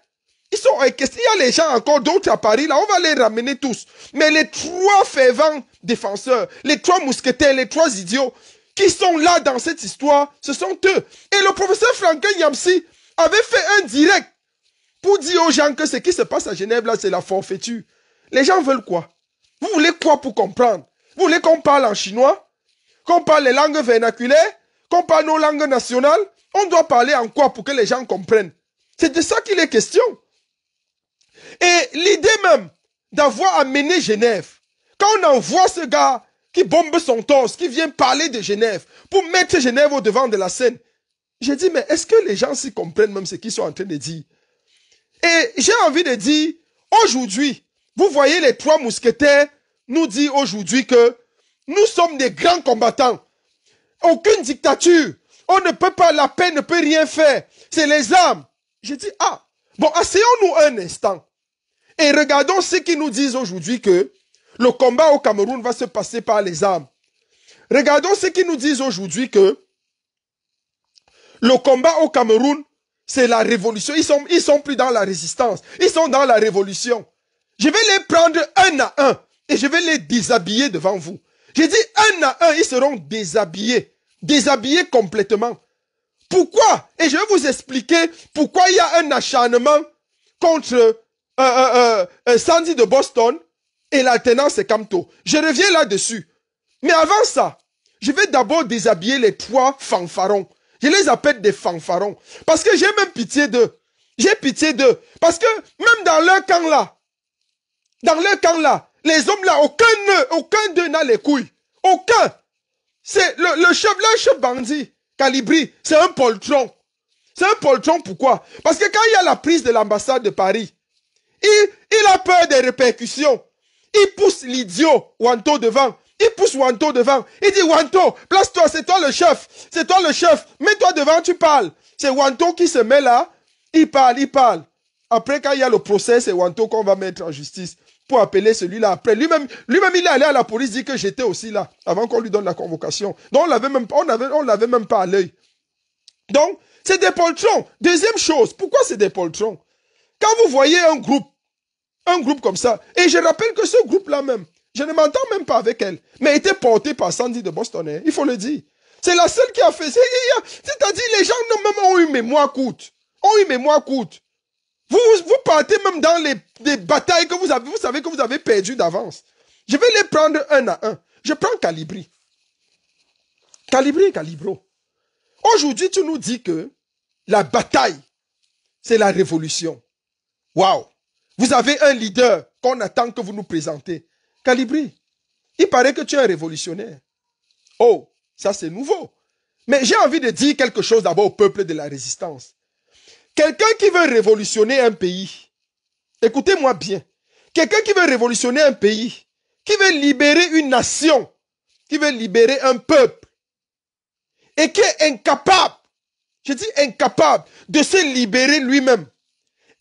Il y a les gens encore d'autres à Paris, là, on va les ramener tous. Mais les 3 fervents défenseurs, les 3 mousquetaires, les 3 idiots qui sont là dans cette histoire, ce sont eux. Et le professeur Franklin Yamsi avait fait un direct pour dire aux gens que ce qui se passe à Genève, là, c'est la forfaiture. Les gens veulent quoi? Vous voulez quoi pour comprendre? Vous voulez qu'on parle en chinois? Qu'on parle les langues vernaculaires? Qu'on parle nos langues nationales? On doit parler en quoi pour que les gens comprennent? C'est de ça qu'il est question. Et l'idée même d'avoir amené Genève, quand on envoie ce gars qui bombe son torse, qui vient parler de Genève, pour mettre Genève au devant de la scène, j'ai dit, mais est-ce que les gens s'y comprennent même ce qu'ils sont en train de dire? Et j'ai envie de dire, aujourd'hui, vous voyez les 3 mousquetaires nous dire aujourd'hui que nous sommes des grands combattants. Aucune dictature. On ne peut pas, la paix ne peut rien faire. C'est les armes. J'ai dit, bon, asseyons-nous un instant. Et regardons ceux qui nous disent aujourd'hui que le combat au Cameroun va se passer par les armes. Regardons ceux qui nous disent aujourd'hui que le combat au Cameroun, c'est la révolution. Ils sont plus dans la résistance. Ils sont dans la révolution. Je vais les prendre un à un et je vais les déshabiller devant vous. J'ai dit un à un, ils seront déshabillés. Déshabillés complètement. Pourquoi? Et je vais vous expliquer pourquoi il y a un acharnement contre Sandy de Boston et l'alternance Camto. Je reviens là-dessus. Mais avant ça, je vais d'abord déshabiller les 3 fanfarons. Je les appelle des fanfarons. Parce que j'ai même pitié d'eux. J'ai pitié d'eux. Parce que même dans leur camp là, les hommes là, aucun d'eux n'a les couilles. Aucun. C'est le chef bandit, Calibri, c'est un poltron. C'est un poltron, pourquoi? Parce que quand il y a la prise de l'ambassade de Paris, il a peur des répercussions. Il pousse l'idiot Wanto devant. Il pousse Wanto devant. Il dit, Wanto, place-toi, c'est toi le chef. C'est toi le chef. Mets-toi devant, tu parles. C'est Wanto qui se met là. Il parle. Après, quand il y a le procès, c'est Wanto qu'on va mettre en justice pour appeler celui-là après. Lui-même, il est allé à la police, dit que j'étais aussi là, avant qu'on lui donne la convocation. Donc, on l'avait même pas à l'œil. Donc, c'est des poltrons. Deuxième chose, pourquoi c'est des poltrons? Quand vous voyez un groupe comme ça, et je rappelle que ce groupe-là même, je ne m'entends même pas avec elle, mais était porté par Sandy de Boston, hein, il faut le dire. C'est la seule qui a fait. C'est-à-dire, les gens ont eu mémoire courte. Vous partez même dans des batailles que vous savez que vous avez perdues d'avance. Je vais les prendre un à un. Je prends Calibri. Calibro. Aujourd'hui, tu nous dis que la bataille, c'est la révolution. Waouh! Vous avez un leader qu'on attend que vous nous présentez. Calibri, il paraît que tu es un révolutionnaire. Oh, ça c'est nouveau. Mais j'ai envie de dire quelque chose d'abord au peuple de la résistance. Quelqu'un qui veut révolutionner un pays, écoutez-moi bien, quelqu'un qui veut révolutionner un pays, qui veut libérer une nation, qui veut libérer un peuple, et qui est incapable, je dis incapable, de se libérer lui-même,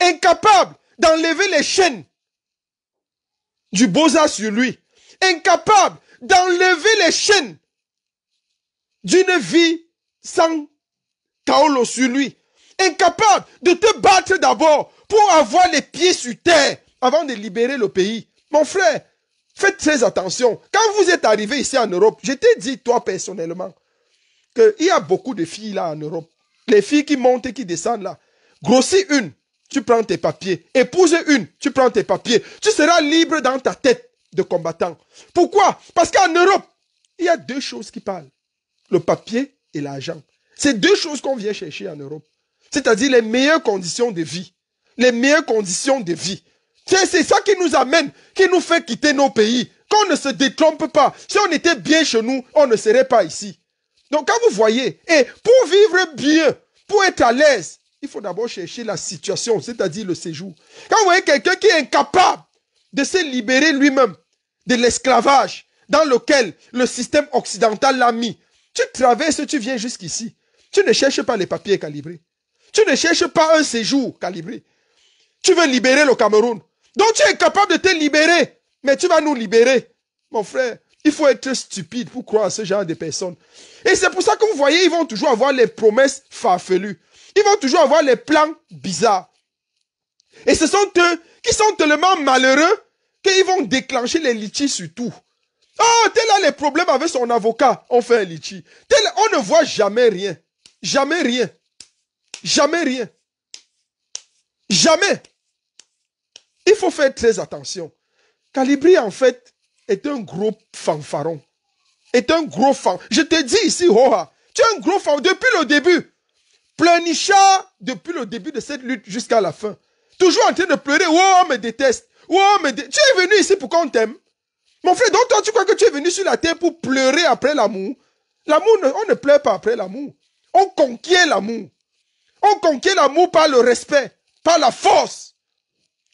incapable d'enlever les chaînes du Beaux-Arts sur lui, incapable d'enlever les chaînes d'une vie sans Kaolo sur lui, incapable de te battre d'abord pour avoir les pieds sur terre avant de libérer le pays. Mon frère, faites très attention. Quand vous êtes arrivé ici en Europe, je t'ai dit toi personnellement qu'il y a beaucoup de filles là en Europe. Les filles qui montent et qui descendent là. Grossis une, tu prends tes papiers. Épouse une, tu prends tes papiers. Tu seras libre dans ta tête de combattant. Pourquoi? Parce qu'en Europe, il y a 2 choses qui parlent. Le papier et l'argent. C'est 2 choses qu'on vient chercher en Europe. C'est-à-dire les meilleures conditions de vie. Les meilleures conditions de vie. C'est ça qui nous amène, qui nous fait quitter nos pays. Qu'on ne se détrompe pas. Si on était bien chez nous, on ne serait pas ici. Donc quand vous voyez, et pour vivre bien, pour être à l'aise, il faut d'abord chercher la situation, c'est-à-dire le séjour. Quand vous voyez quelqu'un qui est incapable de se libérer lui-même de l'esclavage dans lequel le système occidental l'a mis, tu traverses, tu viens jusqu'ici. Tu ne cherches pas les papiers calibrés. Tu ne cherches pas un séjour calibré. Tu veux libérer le Cameroun. Donc tu es capable de te libérer. Mais tu vas nous libérer. Mon frère, il faut être stupide pour croire à ce genre de personnes. Et c'est pour ça que vous voyez, ils vont toujours avoir les promesses farfelues. Ils vont toujours avoir les plans bizarres. Et ce sont eux qui sont tellement malheureux qu'ils vont déclencher les litiges sur tout. Oh, tel a les problèmes avec son avocat, on fait un litige. On ne voit jamais rien. Jamais rien. Jamais rien. Jamais. Il faut faire très attention. Calibri, en fait, est un gros fanfaron. Est un gros fan. Je te dis ici, Roha, tu es un gros fan depuis le début. Pleurnichard depuis le début de cette lutte jusqu'à la fin. Toujours en train de pleurer. Oh, on me déteste. Oh, tu es venu ici pour qu'on t'aime. Mon frère, donc toi, tu crois que tu es venu sur la terre pour pleurer après l'amour? L'amour, on ne pleure pas après l'amour. On conquiert l'amour. On conquiert l'amour par le respect, par la force.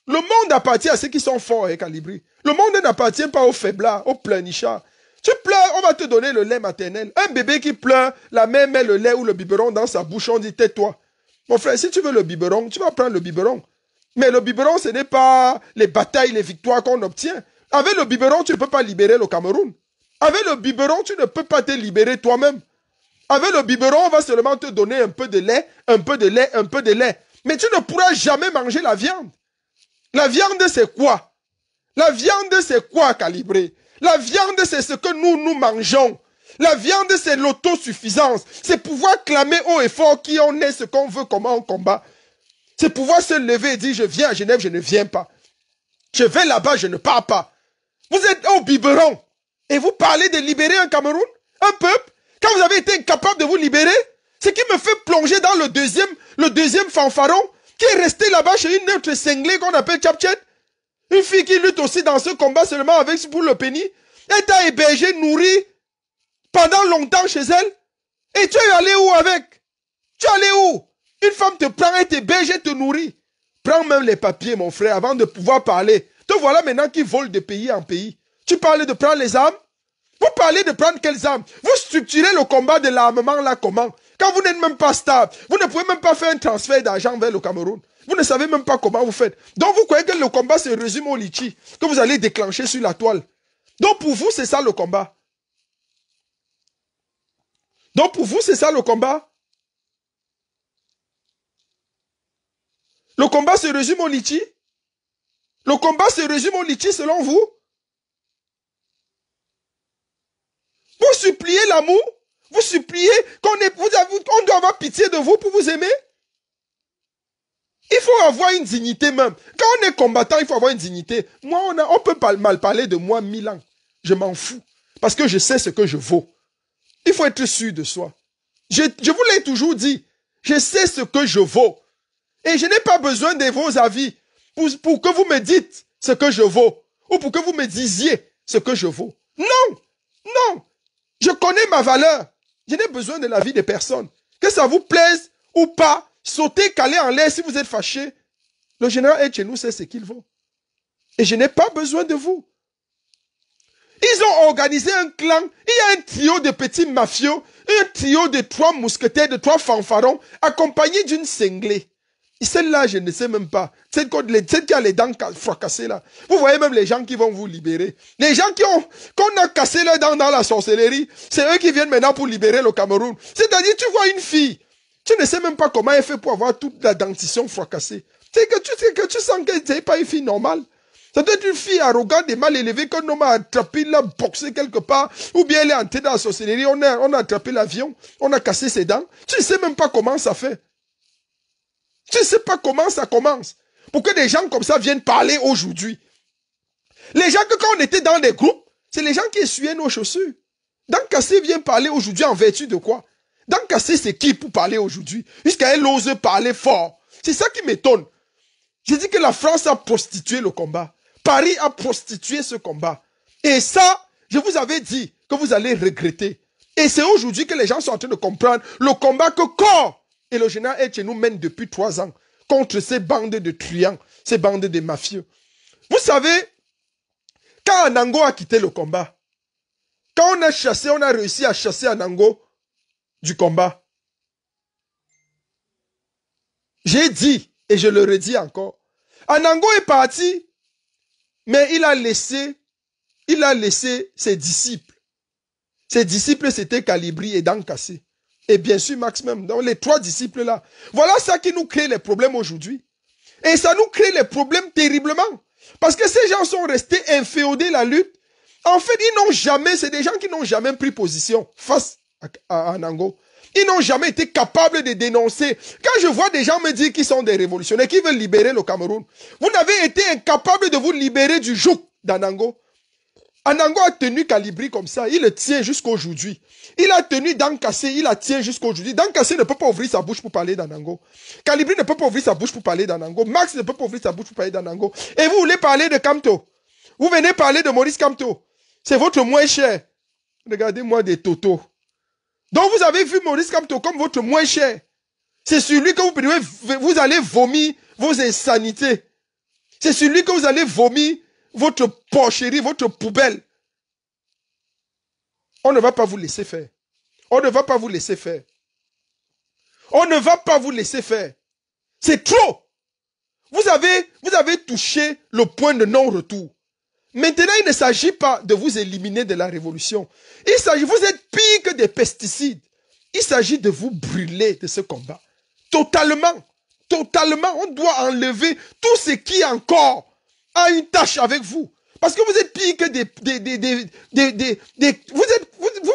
Le monde appartient à ceux qui sont forts et calibrés. Le monde n'appartient pas aux faiblards, aux pleurnichards. Tu pleures, on va te donner le lait maternel. Un bébé qui pleure, la mère met le lait ou le biberon dans sa bouche, on dit tais-toi. Mon frère, si tu veux le biberon, tu vas prendre le biberon. Mais le biberon, ce n'est pas les batailles, les victoires qu'on obtient. Avec le biberon, tu ne peux pas libérer le Cameroun. Avec le biberon, tu ne peux pas te libérer toi-même. Avec le biberon, on va seulement te donner un peu de lait, un peu de lait, un peu de lait. Mais tu ne pourras jamais manger la viande. La viande, c'est quoi? La viande, c'est quoi, Calibré? La viande, c'est ce que nous mangeons. La viande, c'est l'autosuffisance. C'est pouvoir clamer haut et fort qui on est, ce qu'on veut, comment on combat. C'est pouvoir se lever et dire, je viens à Genève, je ne viens pas. Je vais là-bas, je ne pars pas. Vous êtes au biberon et vous parlez de libérer un Cameroun, un peuple, quand vous avez été incapable de vous libérer, ce qui me fait plonger dans le deuxième fanfaron qui est resté là-bas chez une autre cinglée qu'on appelle Tchapchet. Une fille qui lutte aussi dans ce combat seulement avec pour le penny. Elle t'a hébergé, nourri pendant longtemps chez elle. Et tu es allé où avec? Tu es allé où? Une femme te prend, elle t'héberge, elle te nourrit. Prends même les papiers, mon frère, avant de pouvoir parler. Te voilà maintenant qui vole de pays en pays. Tu parles de prendre les armes? Vous parlez de prendre quelles armes? Vous structurez le combat de l'armement là comment? Quand vous n'êtes même pas stable, vous ne pouvez même pas faire un transfert d'argent vers le Cameroun. Vous ne savez même pas comment vous faites. Donc vous croyez que le combat se résume au litchi que vous allez déclencher sur la toile. Donc pour vous, c'est ça le combat. Donc pour vous, c'est ça le combat. Le combat se résume au litchi. Le combat se résume au litchi selon vous. Vous suppliez l'amour. Vous suppliez qu'on doit avoir pitié de vous pour vous aimer. Il faut avoir une dignité même. Quand on est combattant, il faut avoir une dignité. Moi, on peut pas mal parler de moi 1000 ans. Je m'en fous. Parce que je sais ce que je vaux. Il faut être sûr de soi. Je vous l'ai toujours dit. Je sais ce que je vaux. Et je n'ai pas besoin de vos avis pour que vous me dites ce que je vaux. Ou pour que vous me disiez ce que je vaux. Non. Non. Je connais ma valeur. Je n'ai besoin de l'avis de personne. Que ça vous plaise ou pas, sautez, calez en l'air si vous êtes fâché. Le général est chez nous, c'est ce qu'il vaut. Et je n'ai pas besoin de vous. Ils ont organisé un clan. Il y a un trio de petits mafieux, un trio de 3 mousquetaires, de 3 fanfarons, accompagnés d'une cinglée. Et celle-là, je ne sais même pas. Celle qui a les dents fracassées là. Vous voyez même les gens qui vont vous libérer. Les gens qu'on a cassé leurs dents dans la sorcellerie, c'est eux qui viennent maintenant pour libérer le Cameroun. C'est-à-dire, tu vois une fille, tu ne sais même pas comment elle fait pour avoir toute la dentition fracassée. C'est que tu sens que ce n'est pas une fille normale. Ça doit être une fille arrogante et mal élevée qu'un homme a attrapé, l'a boxé quelque part, ou bien elle est entrée dans la sorcellerie, on a attrapé l'avion, on a cassé ses dents. Tu ne sais même pas comment ça fait. Tu ne sais pas comment ça commence. Pour que des gens comme ça viennent parler aujourd'hui. Les gens que quand on était dans des groupes, c'est les gens qui essuyaient nos chaussures. Dan Kassé vient parler aujourd'hui en vertu de quoi? Dan Kassé, c'est qui pour parler aujourd'hui? Jusqu'à elle ose parler fort. C'est ça qui m'étonne. J'ai dit que la France a prostitué le combat. Paris a prostitué ce combat. Et ça, je vous avais dit que vous allez regretter. Et c'est aujourd'hui que les gens sont en train de comprendre le combat que corps et le général chez nous mène depuis 3 ans contre ces bandes de truands, ces bandes de mafieux. Vous savez, quand Anango a quitté le combat, quand on a réussi à chasser Anango du combat, j'ai dit, et je le redis encore, Anango est parti, mais il a laissé ses disciples. Ses disciples, c'était Calibri et Dan Kassé. Et bien sûr, Max même, donc les 3 disciples là. Voilà ça qui nous crée les problèmes aujourd'hui. Et ça nous crée les problèmes terriblement. Parce que ces gens sont restés inféodés la lutte. En fait, c'est des gens qui n'ont jamais pris position face à Anango. Ils n'ont jamais été capables de dénoncer. Quand je vois des gens me dire qu'ils sont des révolutionnaires, qui veulent libérer le Cameroun, vous n'avez été incapable de vous libérer du joug d'Anango. Anango a tenu Calibri comme ça, il le tient jusqu'aujourd'hui. Il a tenu Dan Kassé, il la tient jusqu'aujourd'hui. Dan Kassé ne peut pas ouvrir sa bouche pour parler d'Anango. Calibri ne peut pas ouvrir sa bouche pour parler d'Anango. Max ne peut pas ouvrir sa bouche pour parler d'Anango. Et vous voulez parler de Kamto. Vous venez parler de Maurice Kamto. C'est votre moins cher. Regardez-moi des totos. Donc vous avez vu Maurice Kamto comme votre moins cher. C'est sur lui que vous allez vomir vos insanités. C'est sur lui que vous allez vomir votre porcherie, votre poubelle. On ne va pas vous laisser faire. On ne va pas vous laisser faire. On ne va pas vous laisser faire. C'est trop. Vous avez touché le point de non-retour. Maintenant, il ne s'agit pas de vous éliminer de la révolution. Vous êtes pire que des pesticides. Il s'agit de vous brûler de ce combat. Totalement. Totalement. On doit enlever tout ce qui encore a une tâche avec vous. Parce que vous êtes pire que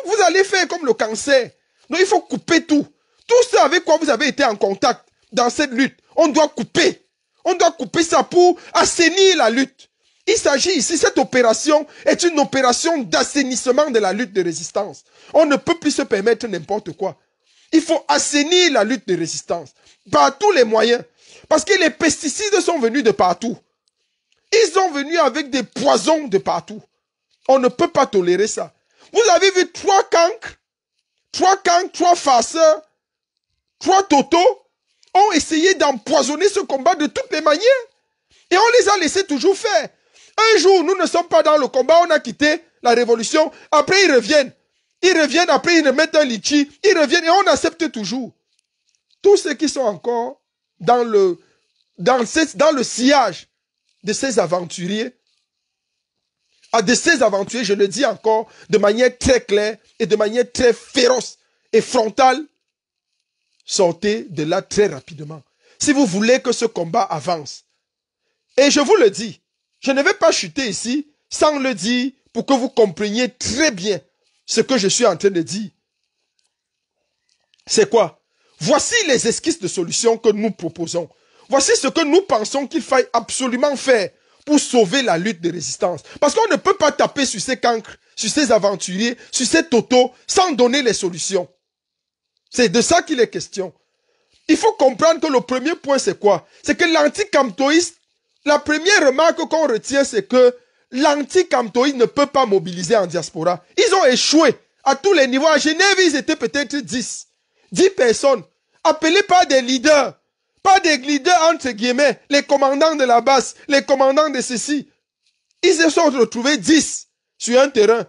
vous allez faire comme le cancer. Donc il faut couper tout. Tout ça avec quoi vous avez été en contact dans cette lutte, on doit couper. On doit couper ça pour assainir la lutte. Il s'agit ici, cette opération est une opération d'assainissement de la lutte de résistance. On ne peut plus se permettre n'importe quoi. Il faut assainir la lutte de résistance par tous les moyens. Parce que les pesticides sont venus de partout. Ils sont venus avec des poisons de partout. On ne peut pas tolérer ça. Vous avez vu 3 cancres, 3 farceurs, 3 totos ont essayé d'empoisonner ce combat de toutes les manières. Et on les a laissés toujours faire. Un jour, nous ne sommes pas dans le combat, on a quitté la révolution. Après, ils reviennent. Ils reviennent, après, ils remettent un litchi. Ils reviennent et on accepte toujours. Tous ceux qui sont encore dans le sillage de ces aventuriers, je le dis encore de manière très claire et de manière très féroce et frontale, sortez de là très rapidement. Si vous voulez que ce combat avance. Et je vous le dis, je ne vais pas chuter ici sans le dire pour que vous compreniez très bien ce que je suis en train de dire. C'est quoi? Voici les esquisses de solutions que nous proposons. Voici ce que nous pensons qu'il faille absolument faire pour sauver la lutte de résistance. Parce qu'on ne peut pas taper sur ces cancres, sur ces aventuriers, sur ces totos, sans donner les solutions. C'est de ça qu'il est question. Il faut comprendre que le premier point, c'est quoi? C'est que l'anti-camptoïste, la première remarque qu'on retient, c'est que l'anti-camptoïste ne peut pas mobiliser en diaspora. Ils ont échoué à tous les niveaux. À Genève, ils étaient peut-être 10 personnes, appelées par des leaders. Pas des leaders entre guillemets, les commandants de la base, les commandants de ceci. Ils se sont retrouvés 10 sur un terrain.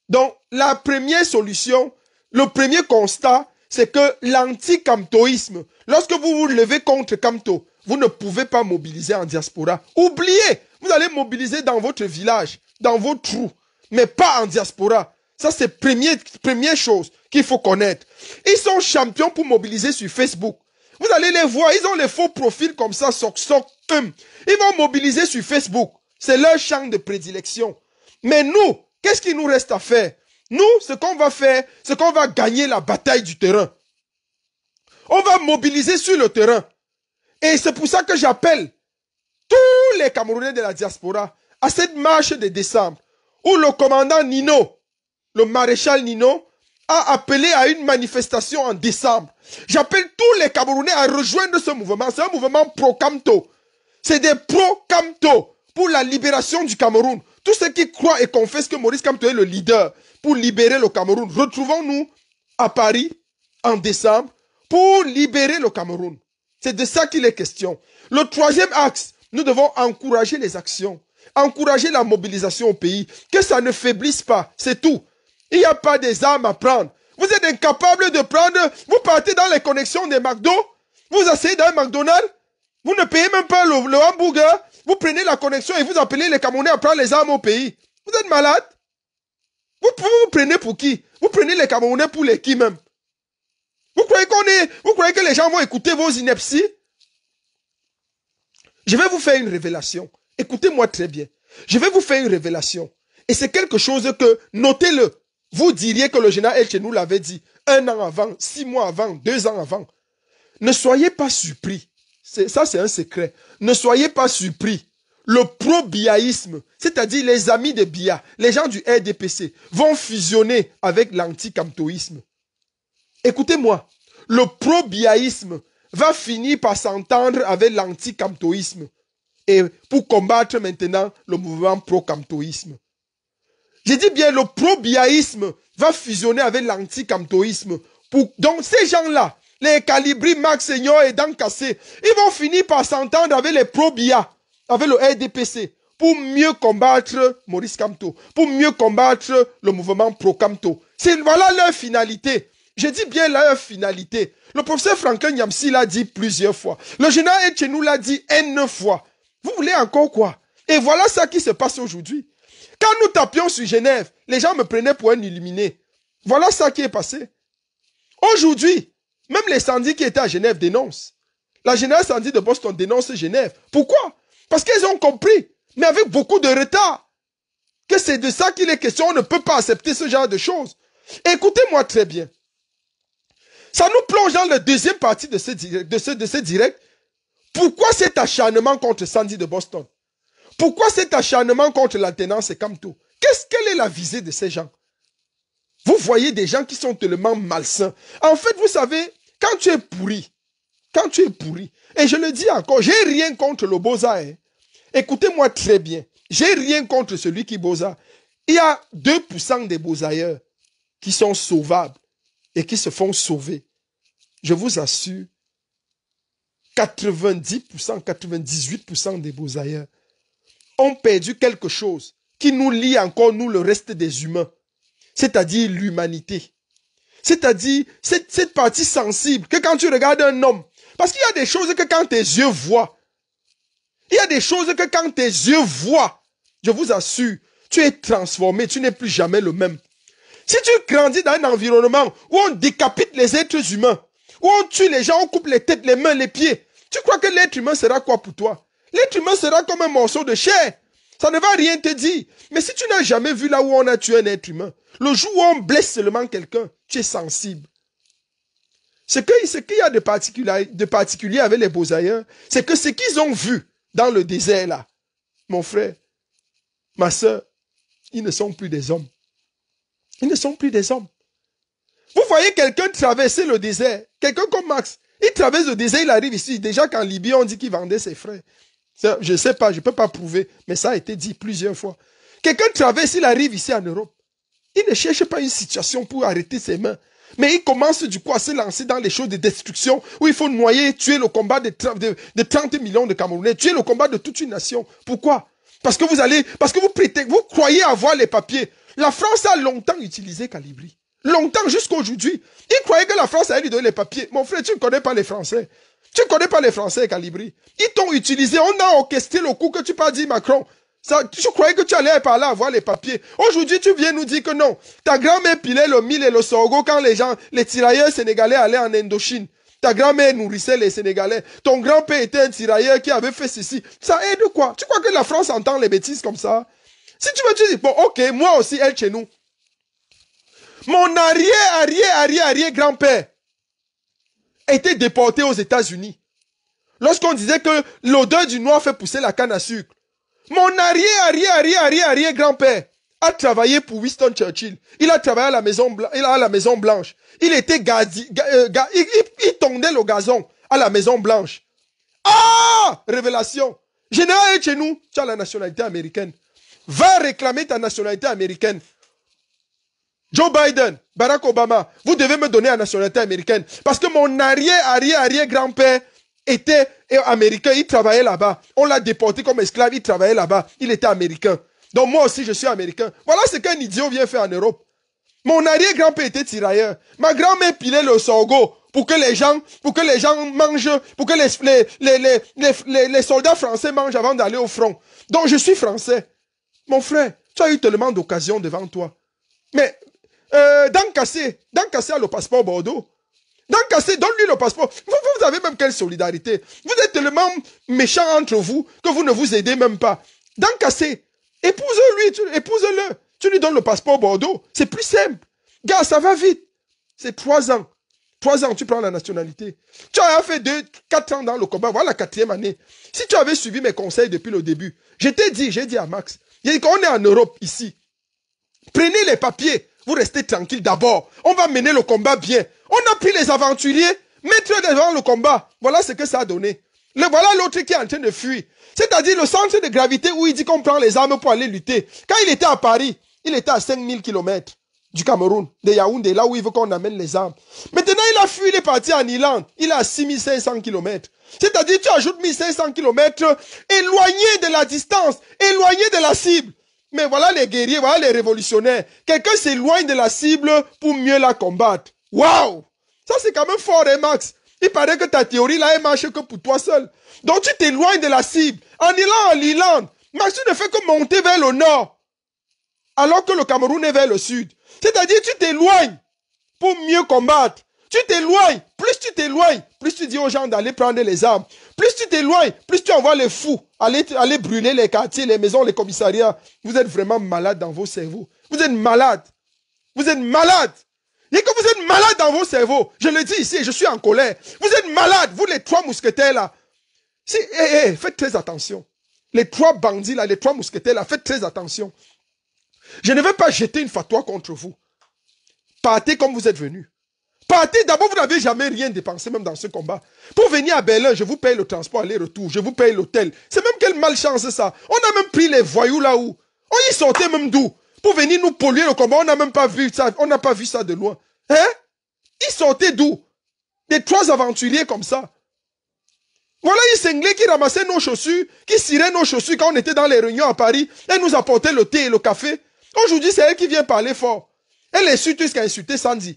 Donc, la première solution, le premier constat, c'est que l'anti-camptoïsme, lorsque vous vous levez contre Camto, vous ne pouvez pas mobiliser en diaspora. Oubliez, vous allez mobiliser dans votre village, dans vos trous, mais pas en diaspora. Ça, c'est première chose qu'il faut connaître. Ils sont champions pour mobiliser sur Facebook. Vous allez les voir, ils ont les faux profils comme ça, ils vont mobiliser sur Facebook. C'est leur champ de prédilection. Mais nous, qu'est-ce qu'il nous reste à faire? Nous, ce qu'on va faire, c'est qu'on va gagner la bataille du terrain. On va mobiliser sur le terrain. Et c'est pour ça que j'appelle tous les Camerounais de la diaspora à cette marche de décembre où le commandant Nino, le maréchal Nino, a appelé à une manifestation en décembre. J'appelle tous les Camerounais à rejoindre ce mouvement. C'est un mouvement pro-Camto. C'est des pro-Camto pour la libération du Cameroun. Tous ceux qui croient et confessent que Maurice Kamto est le leader pour libérer le Cameroun, retrouvons-nous à Paris en décembre pour libérer le Cameroun. C'est de ça qu'il est question. Le troisième axe, nous devons encourager les actions, encourager la mobilisation au pays, que ça ne faiblisse pas, c'est tout. Il n'y a pas des armes à prendre. Vous êtes incapable de prendre, vous partez dans les connexions des McDo, vous asseyez dans un McDonald's, vous ne payez même pas le hamburger, vous prenez la connexion et vous appelez les Camerounais à prendre les armes au pays. Vous êtes malade? Vous prenez pour qui? Vous prenez les Camerounais pour les qui même? Vous croyez que les gens vont écouter vos inepties? Je vais vous faire une révélation. Écoutez-moi très bien. Je vais vous faire une révélation. Et c'est quelque chose que, notez-le, vous diriez que le général El Chenou l'avait dit 1 an avant, 6 mois avant, 2 ans avant. Ne soyez pas surpris. Ça, c'est un secret. Ne soyez pas surpris. Le pro-biaïsme, c'est-à-dire les amis de Bia, les gens du RDPC, vont fusionner avec l'anti-camtoïsme. Écoutez-moi, le pro-biaïsme va finir par s'entendre avec l'anti-camtoïsme et pour combattre maintenant le mouvement pro-camtoïsme. J'ai dit bien, le pro-biaïsme va fusionner avec l'anti-camtoïsme. Donc ces gens-là, les Calibri, Max Seigneur et Dan Kassé, ils vont finir par s'entendre avec les pro-bia, avec le RDPC, pour mieux combattre Maurice Kamto, pour mieux combattre le mouvement pro-Kamto. Voilà leur finalité. Je dis bien leur finalité. Le professeur Franklin Nyamsi l'a dit plusieurs fois. Le général Etchenou l'a dit N fois. Vous voulez encore quoi? Et voilà ça qui se passe aujourd'hui. Quand nous tapions sur Genève, les gens me prenaient pour un illuminé. Voilà ça qui est passé. Aujourd'hui, même les Sandis qui étaient à Genève dénoncent. La générale Sandy de Boston dénonce Genève. Pourquoi? Parce qu'ils ont compris. mais avec beaucoup de retard. Que c'est de ça qu'il est question, on ne peut pas accepter ce genre de choses. Écoutez-moi très bien. Ça nous plonge dans la deuxième partie de ce direct. Pourquoi cet acharnement contre Sandy de Boston? Pourquoi cet acharnement contre l'alternance et Camto? Quelle est la visée de ces gens? Vous voyez des gens qui sont tellement malsains. En fait, vous savez, quand tu es pourri, et je le dis encore, j'ai rien contre le Boza. Écoutez-moi très bien. J'ai rien contre celui qui Boza. Il y a 2% des Bozailleurs qui sont sauvables et qui se font sauver. Je vous assure, 90%, 98% des Bozailleurs ont perdu quelque chose qui nous lie encore, nous, le reste des humains. C'est-à-dire l'humanité. C'est-à-dire cette partie sensible que quand tu regardes un homme, parce qu'il y a des choses que quand tes yeux voient, il y a des choses que quand tes yeux voient, je vous assure, tu es transformé, tu n'es plus jamais le même. Si tu grandis dans un environnement où on décapite les êtres humains, où on tue les gens, on coupe les têtes, les mains, les pieds, tu crois que l'être humain sera quoi pour toi? L'être humain sera comme un morceau de chair. Ça ne va rien te dire. Mais si tu n'as jamais vu là où on a tué un être humain, le jour où on blesse seulement quelqu'un, tu es sensible. Ce qu'il y a de particulier avec les Bozailleurs, c'est que ce qu'ils ont vu dans le désert là, mon frère, ma soeur, ils ne sont plus des hommes. Ils ne sont plus des hommes. Vous voyez quelqu'un traverser le désert, quelqu'un comme Max, il traverse le désert, il arrive ici. Déjà qu'en Libye, on dit qu'il vendait ses frères. Ça, je ne sais pas, je ne peux pas prouver, mais ça a été dit plusieurs fois. Quelqu'un traverse, il arrive ici en Europe. Il ne cherche pas une situation pour arrêter ses mains. Mais il commence du coup à se lancer dans les choses de destruction où il faut noyer, tuer le combat de 30 millions de Camerounais, tuer le combat de toute une nation. Pourquoi? Parce que vous croyez avoir les papiers. La France a longtemps utilisé Calibri. Longtemps, jusqu'à aujourd'hui. Ils croyaient que la France allait lui donner les papiers. Mon frère, tu ne connais pas les Français. Tu ne connais pas les Français, Calibri. Ils t'ont utilisé. On a orchestré le coup que tu pas dit, Macron. Ça, tu croyais que tu allais par là avoir les papiers. Aujourd'hui, tu viens nous dire que non. Ta grand-mère pilait le mil et le sorgho quand les tirailleurs sénégalais allaient en Indochine. Ta grand-mère nourrissait les Sénégalais. Ton grand-père était un tirailleur qui avait fait ceci. Ça aide quoi? Tu crois que la France entend les bêtises comme ça? Si tu veux, tu dis, bon, ok, moi aussi, elle chez nous. Mon arrière-grand-père était déporté aux États-Unis. Lorsqu'on disait que l'odeur du noir fait pousser la canne à sucre. Mon arrière-grand-père a travaillé pour Winston Churchill. Il a travaillé à la Maison Blanche. Il était il tondait le gazon à la Maison Blanche. Ah! Révélation. Général chez nous, tu as la nationalité américaine. Va réclamer ta nationalité américaine. Joe Biden, Barack Obama, vous devez me donner la nationalité américaine. Parce que mon arrière-grand-père était américain, il travaillait là-bas. On l'a déporté comme esclave, il travaillait là-bas. Il était américain. Donc moi aussi, je suis américain. Voilà ce qu'un idiot vient faire en Europe. Mon arrière-grand-père était tirailleur. Ma grand-mère pilait le sorgho pour que les gens mangent, pour que les soldats français mangent avant d'aller au front. Donc je suis français. Mon frère, tu as eu tellement d'occasions devant toi. Mais Dan Kassé a le passeport Bordeaux. Dan Kassé, donne-lui le passeport. Vous avez même quelle solidarité? Vous êtes tellement méchants entre vous que vous ne vous aidez même pas. Dan Kassé, épouse-le. Tu lui donnes le passeport Bordeaux. C'est plus simple. Gars, ça va vite. C'est 3 ans. 3 ans, tu prends la nationalité. Tu as fait 4 ans dans le combat. Voilà la 4e année. Si tu avais suivi mes conseils depuis le début, j'ai dit à Max, j'ai dit qu'on est en Europe ici. Prenez les papiers. Vous restez tranquille d'abord. On va mener le combat bien. On a pris les aventuriers, mettre devant le combat. Voilà ce que ça a donné. Voilà l'autre qui est en train de fuir. C'est-à-dire le centre de gravité où il dit qu'on prend les armes pour aller lutter. Quand il était à Paris, il était à 5000 km du Cameroun, de Yaoundé, là où il veut qu'on amène les armes. Maintenant, il a fui, il est parti en Irlande. Il est à 6500 km. C'est-à-dire tu ajoutes 1500 km éloigné de la distance, éloigné de la cible. Mais voilà les guerriers, voilà les révolutionnaires. Quelqu'un s'éloigne de la cible pour mieux la combattre. Waouh! Ça, c'est quand même fort, hein, Max? Il paraît que ta théorie, là, elle marche que pour toi seul. Donc, tu t'éloignes de la cible. En Irlande, Max, tu ne fais que monter vers le nord. Alors que le Cameroun est vers le sud. C'est-à-dire, tu t'éloignes pour mieux combattre. Tu t'éloignes. Plus tu dis aux gens d'aller prendre les armes. Plus tu t'éloignes, plus tu envoies les fous aller brûler les quartiers, les maisons, les commissariats. Vous êtes vraiment malade dans vos cerveaux. Vous êtes malade. Vous êtes malade. Et que vous êtes malade dans vos cerveaux. Je le dis ici, je suis en colère. Vous êtes malade, vous les 3 mousquetaires là. Faites très attention. Les 3 bandits là, les 3 mousquetaires là, faites très attention. Je ne vais pas jeter une fatwa contre vous. Partez comme vous êtes venus. Partez, d'abord vous n'avez jamais rien dépensé même dans ce combat. Pour venir à Berlin, je vous paye le transport aller-retour, je vous paye l'hôtel. C'est même quelle malchance ça. On a même pris les voyous là-haut. On y sortait même d'où? Pour venir nous polluer le combat, on n'a même pas vu ça. On n'a pas vu ça de loin. Hein? Ils sortaient d'où? Des 3 aventuriers comme ça. Voilà les cinglés qui ramassaient nos chaussures, qui ciraient nos chaussures quand on était dans les réunions à Paris. Elle nous apportait le thé et le café. Aujourd'hui, c'est elle qui vient parler fort. Elle insulte jusqu'à insulter Sandy.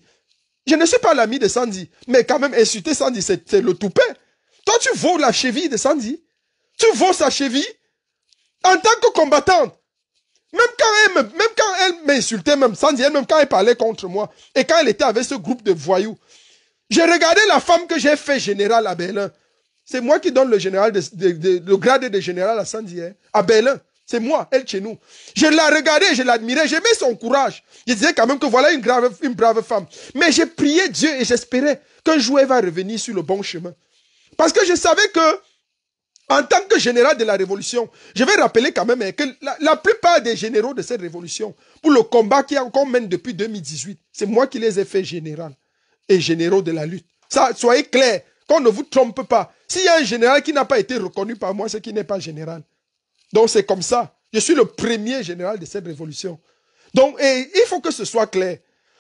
Je ne suis pas l'ami de Sandy, mais quand même insulter Sandy, c'est le toupet. Toi, tu vaux la cheville de Sandy. Tu vaux sa cheville en tant que combattante. Même quand elle m'insultait, même Sandy, même quand elle parlait contre moi, et quand elle était avec ce groupe de voyous, j'ai regardé la femme que j'ai fait général à Berlin. C'est moi qui donne le grade de général à Sandy, hein, à Berlin. C'est moi, elle chez nous. Je la regardais, je l'admirais, j'aimais son courage. Je disais quand même que voilà une brave femme. Mais j'ai prié Dieu et j'espérais qu'un jour elle va revenir sur le bon chemin. Parce que je savais que, en tant que général de la révolution, je vais rappeler quand même que la plupart des généraux de cette révolution, pour le combat qu'on mène depuis 2018, c'est moi qui les ai fait général et généraux de la lutte. Ça, soyez clairs, qu'on ne vous trompe pas. S'il y a un général qui n'a pas été reconnu par moi, c'est qu'il n'est pas général. Donc c'est comme ça. Je suis le premier général de cette révolution. Donc il faut que ce soit clair.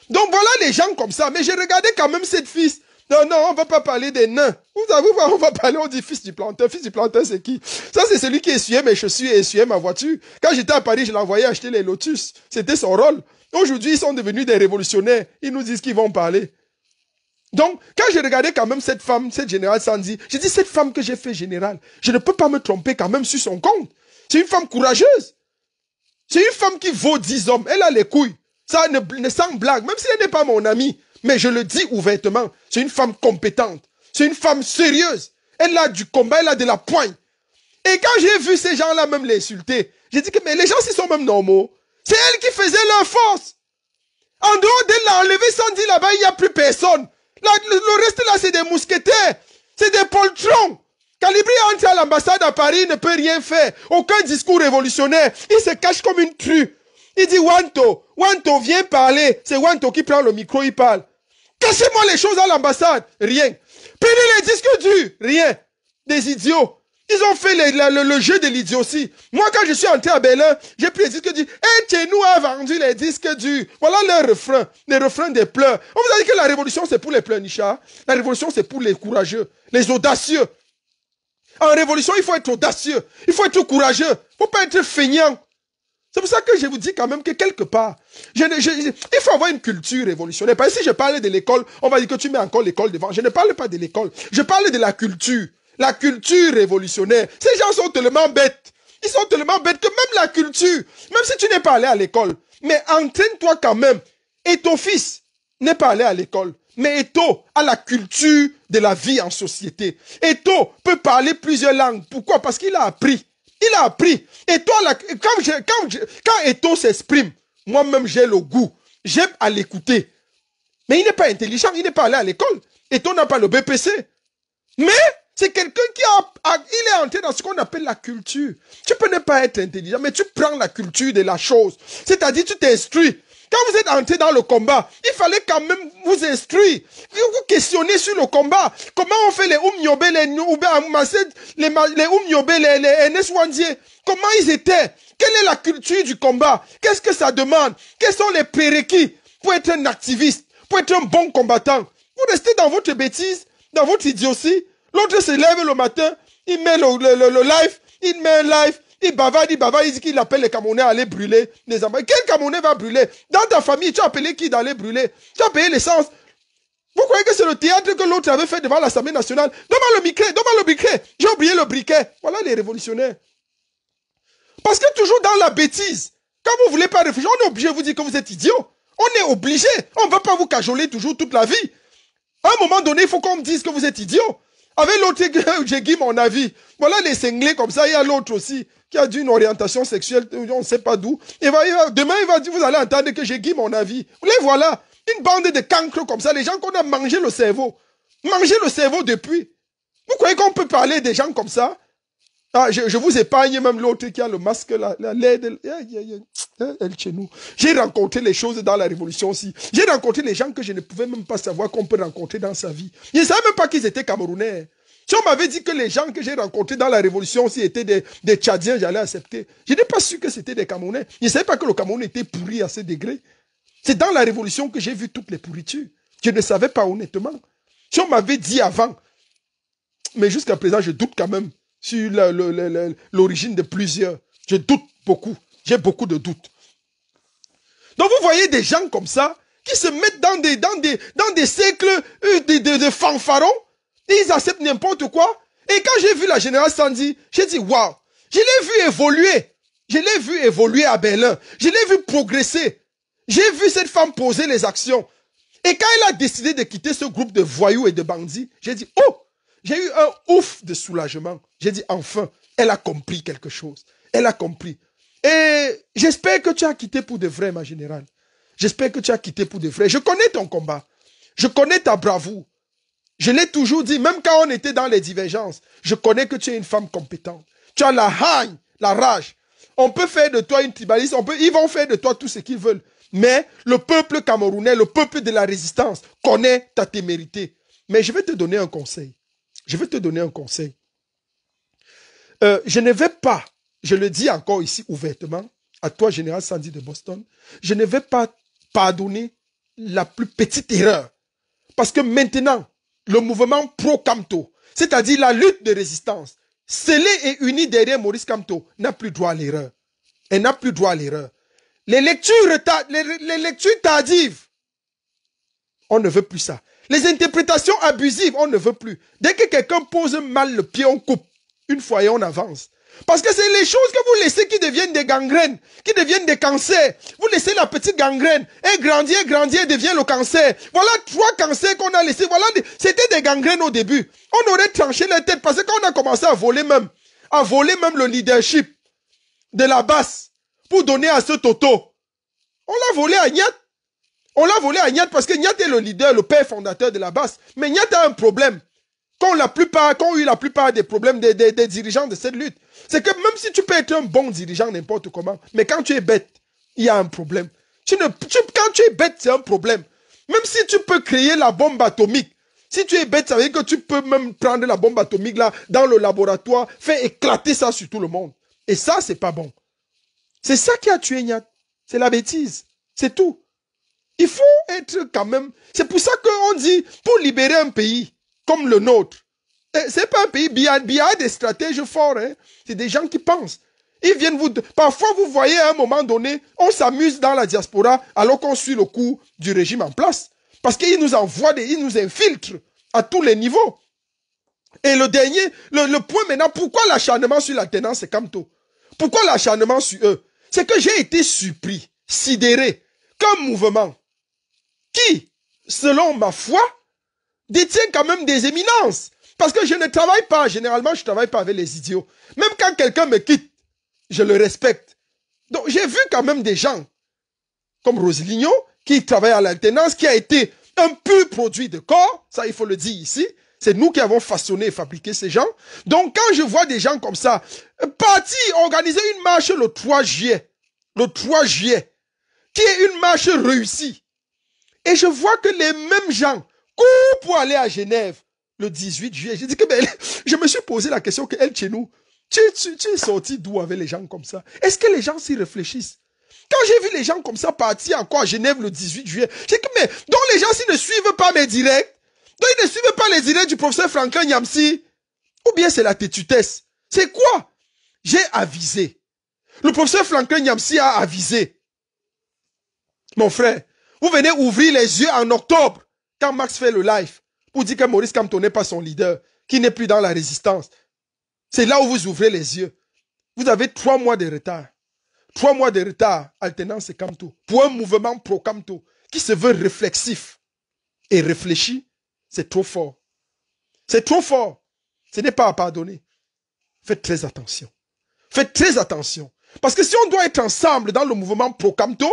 Donc voilà les gens comme ça. Mais j'ai regardé quand même cette fille. Non, on ne va pas parler des nains. Vous savez, on va parler, on dit fils du planteur. Fils du planteur, c'est qui? Ça, c'est celui qui essuyait mes chaussures et essuyait ma voiture. Quand j'étais à Paris, je l'envoyais acheter les Lotus. C'était son rôle. Aujourd'hui, ils sont devenus des révolutionnaires. Ils nous disent qu'ils vont parler. Donc, quand j'ai regardé quand même cette femme, cette générale Sandy, j'ai dit, cette femme que j'ai fait générale, je ne peux pas me tromper quand même sur son compte. C'est une femme courageuse. C'est une femme qui vaut 10 hommes. Elle a les couilles. Ça ne sans blague. Même si elle n'est pas mon amie. Mais je le dis ouvertement. C'est une femme compétente. C'est une femme sérieuse. Elle a du combat. Elle a de la poigne. Et quand j'ai vu ces gens-là même l'insulter, j'ai dit que mais les gens, s'ils sont même normaux. C'est elle qui faisait leur force. En dehors d'elle, l'a enlevé Sandy là-bas, il n'y a plus personne. Le reste là, c'est des mousquetaires. C'est des poltrons. Calibri entre à l'ambassade à Paris, il ne peut rien faire. Aucun discours révolutionnaire. Il se cache comme une true. Il dit Wanto, viens parler. C'est Wanto qui prend le micro, il parle. Cachez-moi les choses à l'ambassade. Rien. Prenez les disques durs. Rien. Des idiots. Ils ont fait le jeu de l'idiotie. Moi, quand je suis entré à Berlin, j'ai pris les disques durs. Et chez nous a vendu les disques durs. Voilà leur refrain. Les refrains des pleurs. On vous a dit que la révolution, c'est pour les pleurnichards. La révolution, c'est pour les courageux, les audacieux. En révolution, il faut être audacieux. Il faut être courageux. Il ne faut pas être feignant. C'est pour ça que je vous dis quand même que quelque part, il faut avoir une culture révolutionnaire. Parce que si je parle de l'école, on va dire que tu mets encore l'école devant. Je ne parle pas de l'école. Je parle de la culture. La culture révolutionnaire. Ces gens sont tellement bêtes. Ils sont tellement bêtes que même la culture, même si tu n'es pas allé à l'école, mais entraîne-toi quand même. Et ton fils n'est pas allé à l'école. Mais Eto a la culture de la vie en société. Eto peut parler plusieurs langues. Pourquoi? Parce qu'il a appris. Il a appris. Et toi, quand Eto s'exprime, moi-même, j'ai le goût. J'aime à l'écouter. Mais il n'est pas intelligent. Il n'est pas allé à l'école. Eto n'a pas le BPC. Mais c'est quelqu'un il est entré dans ce qu'on appelle la culture. Tu peux ne pas être intelligent, mais tu prends la culture de la chose. C'est-à-dire, tu t'instruis. Quand vous êtes entré dans le combat, il fallait quand même vous instruire, vous questionner sur le combat. Comment on fait les Oumniobe, les Oumniobe, les Neswandier? Comment ils étaient? Quelle est la culture du combat? Qu'est-ce que ça demande? Quels sont les prérequis pour être un activiste, pour être un bon combattant? Vous restez dans votre bêtise, dans votre idiotie. L'autre se lève le matin, il met le live, il met un live. Il bavarde, il dit qu'il appelle les Camerounais à aller brûler les Américains. Quel Camerounais va brûler? Dans ta famille, tu as appelé qui d'aller brûler? Tu as payé l'essence. Vous croyez que c'est le théâtre que l'autre avait fait devant l'Assemblée nationale? Donne-moi le briquet. J'ai oublié le briquet. Voilà les révolutionnaires. Parce que toujours dans la bêtise, quand vous ne voulez pas réfléchir, on est obligé de vous dire que vous êtes idiot. On est obligé. On ne va pas vous cajoler toujours toute la vie. À un moment donné, il faut qu'on me dise que vous êtes idiot. Avec l'autre, j'ai dit mon avis. Voilà les cinglés comme ça. Il y a l'autre aussi qui a dit une orientation sexuelle, on ne sait pas d'où. Demain, il va dire, vous allez entendre que j'ai dit mon avis. Les voilà. Une bande de cancres comme ça, les gens qu'on a mangé le cerveau. Mangé le cerveau depuis. Vous croyez qu'on peut parler des gens comme ça? Ah, je vous épargne même l'autre qui a le masque, l'aide. Elle chez nous. J'ai rencontré les choses dans la révolution aussi. J'ai rencontré les gens que je ne pouvais même pas savoir qu'on peut rencontrer dans sa vie. Je ne savais même pas qu'ils étaient Camerounais. Si on m'avait dit que les gens que j'ai rencontrés dans la révolution aussi étaient des Tchadiens, j'allais accepter. Je n'ai pas su que c'était des Camerounais. Je ne savais pas que le Cameroun était pourri à ce degré. C'est dans la révolution que j'ai vu toutes les pourritures. Je ne savais pas honnêtement. Si on m'avait dit avant, mais jusqu'à présent, je doute quand même sur l'origine de plusieurs. Je doute beaucoup. J'ai beaucoup de doutes. Donc vous voyez des gens comme ça qui se mettent dans des cercles de fanfarons. Et ils acceptent n'importe quoi. Et quand j'ai vu la générale Sandy, j'ai dit waouh. Je l'ai vu évoluer. Je l'ai vu évoluer à Berlin. Je l'ai vu progresser. J'ai vu cette femme poser les actions. Et quand elle a décidé de quitter ce groupe de voyous et de bandits, j'ai dit oh. J'ai eu un ouf de soulagement. J'ai dit, enfin, elle a compris quelque chose. Elle a compris. Et j'espère que tu as quitté pour de vrai, ma générale. J'espère que tu as quitté pour de vrai. Je connais ton combat. Je connais ta bravoure. Je l'ai toujours dit, même quand on était dans les divergences, je connais que tu es une femme compétente. Tu as la haine, la rage. On peut faire de toi une tribaliste, ils vont faire de toi tout ce qu'ils veulent. Mais le peuple camerounais, le peuple de la résistance, connaît ta témérité. Mais je vais te donner un conseil. Je vais te donner un conseil. Je ne vais pas, je le dis encore ici ouvertement, à toi, Général Sandy de Boston, je ne vais pas pardonner la plus petite erreur. Parce que maintenant, le mouvement pro-Kamto, c'est-à-dire la lutte de résistance, scellée et unie derrière Maurice Kamto, n'a plus droit à l'erreur. Elle n'a plus droit à l'erreur. Les lectures tardives, on ne veut plus ça. Les interprétations abusives, on ne veut plus. Dès que quelqu'un pose mal le pied, on coupe. Une fois et on avance. Parce que c'est les choses que vous laissez qui deviennent des gangrènes, qui deviennent des cancers. Vous laissez la petite gangrène, elle grandit, elle devient le cancer. Voilà 3 cancers qu'on a laissés. Voilà, c'était des gangrènes au début. On aurait tranché la tête parce que quand on a commencé à voler même le leadership de la basse pour donner à ce Toto, on l'a volé à Nyat. On l'a volé à Nyat parce que Nyat est le leader, le père fondateur de la basse. Mais Nyat a un problème. Qu'ont eu la plupart des problèmes des dirigeants de cette lutte. C'est que même si tu peux être un bon dirigeant n'importe comment, mais quand tu es bête, il y a un problème. Quand tu es bête, c'est un problème. Même si tu peux créer la bombe atomique, si tu es bête, ça veut dire que tu peux même prendre la bombe atomique là, dans le laboratoire, faire éclater ça sur tout le monde. Et ça, c'est pas bon. C'est ça qui a tué Nyat. C'est la bêtise. C'est tout. Il faut être quand même... C'est pour ça qu'on dit, pour libérer un pays comme le nôtre, c'est pas un pays, il y a des stratèges forts. Hein. C'est des gens qui pensent. Ils viennent vous... Parfois, vous voyez, à un moment donné, on s'amuse dans la diaspora alors qu'on suit le coup du régime en place. Parce qu'ils nous envoient, ils nous infiltrent à tous les niveaux. Et le dernier, le point maintenant, pourquoi l'acharnement sur l'alternance et Kamto? Pourquoi l'acharnement sur eux? C'est que j'ai été surpris, sidéré, qu'un mouvement qui, selon ma foi, détient quand même des éminences. Parce que je ne travaille pas, généralement, je ne travaille pas avec les idiots. Même quand quelqu'un me quitte, je le respecte. Donc, j'ai vu quand même des gens, comme Roseligno, qui travaille à l'alternance, qui a été un pur produit de corps, ça il faut le dire ici, c'est nous qui avons façonné et fabriqué ces gens. Donc, quand je vois des gens comme ça, organiser une marche le 3 juillet, qui est une marche réussie, et je vois que les mêmes gens courent pour aller à Genève le 18 juillet. Je dis que je me suis posé la question que elle chez nous, tu es sorti d'où avec les gens comme ça? Est-ce que les gens s'y réfléchissent? Quand j'ai vu les gens comme ça partir encore à Genève le 18 juillet, j'ai dit mais donc les gens s'ils ne suivent pas mes directs, donc ils ne suivent pas les directs du professeur Franklin Nyamsi, ou bien c'est la tétutesse. C'est quoi? J'ai avisé. Le professeur Franklin Nyamsi a avisé. Mon frère, vous venez ouvrir les yeux en octobre, quand Max fait le live, pour dire que Maurice Kamto n'est pas son leader, qu'il n'est plus dans la résistance. C'est là où vous ouvrez les yeux. Vous avez 3 mois de retard. 3 mois de retard, alternance et Kamto. Pour un mouvement pro-Kamto qui se veut réflexif et réfléchi, c'est trop fort. C'est trop fort. Ce n'est pas à pardonner. Faites très attention. Faites très attention. Parce que si on doit être ensemble dans le mouvement Procamto,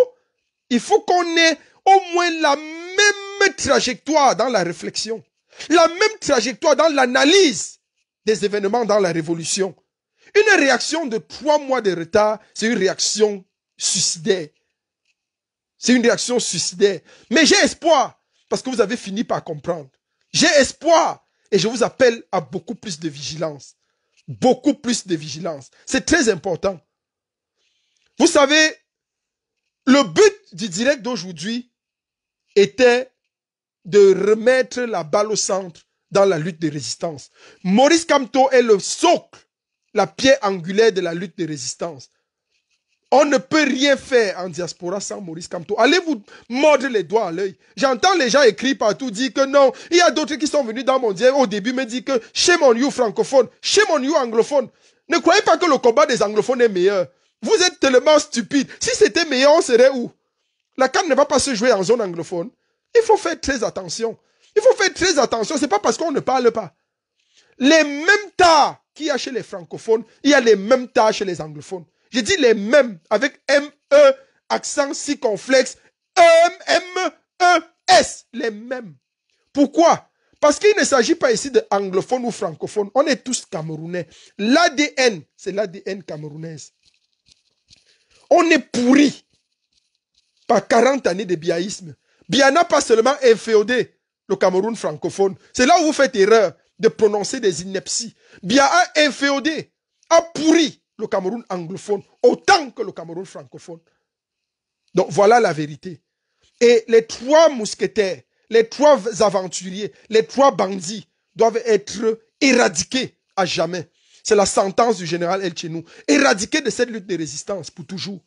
il faut qu'on ait au moins la même trajectoire dans la réflexion, la même trajectoire dans l'analyse des événements dans la révolution. Une réaction de 3 mois de retard, c'est une réaction suicidaire. C'est une réaction suicidaire. Mais j'ai espoir, parce que vous avez fini par comprendre. J'ai espoir, et je vous appelle à beaucoup plus de vigilance. Beaucoup plus de vigilance. C'est très important. Vous savez, le but du direct d'aujourd'hui était de remettre la balle au centre dans la lutte de résistance. Maurice Kamto est le socle, la pierre angulaire de la lutte de résistance. On ne peut rien faire en diaspora sans Maurice Kamto. Allez vous mordre les doigts à l'œil. J'entends les gens écrire partout dire que non. Il y a d'autres qui sont venus dans mon direct au début me dire que shame on you francophone, shame on you anglophone. Ne croyez pas que le combat des anglophones est meilleur. Vous êtes tellement stupide. Si c'était meilleur, on serait où? La CAN ne va pas se jouer en zone anglophone. Il faut faire très attention. Il faut faire très attention. C'est pas parce qu'on ne parle pas. Les mêmes tas qu'il y a chez les francophones, il y a les mêmes tas chez les anglophones. Je dis les mêmes avec M-E, accent circonflexe, M-E-S. Les mêmes. Pourquoi? Parce qu'il ne s'agit pas ici de anglophone ou francophone. On est tous camerounais. L'ADN, c'est l'ADN camerounaise. On est pourri par 40 années de biaïsme. Bia n'a pas seulement inféodé le Cameroun francophone. C'est là où vous faites erreur de prononcer des inepties. Bia a inféodé, a pourri le Cameroun anglophone autant que le Cameroun francophone. Donc voilà la vérité. Et les 3 mousquetaires, les 3 aventuriers, les 3 bandits doivent être éradiqués à jamais. C'est la sentence du général El Chenou. Éradiqués de cette lutte de résistance pour toujours.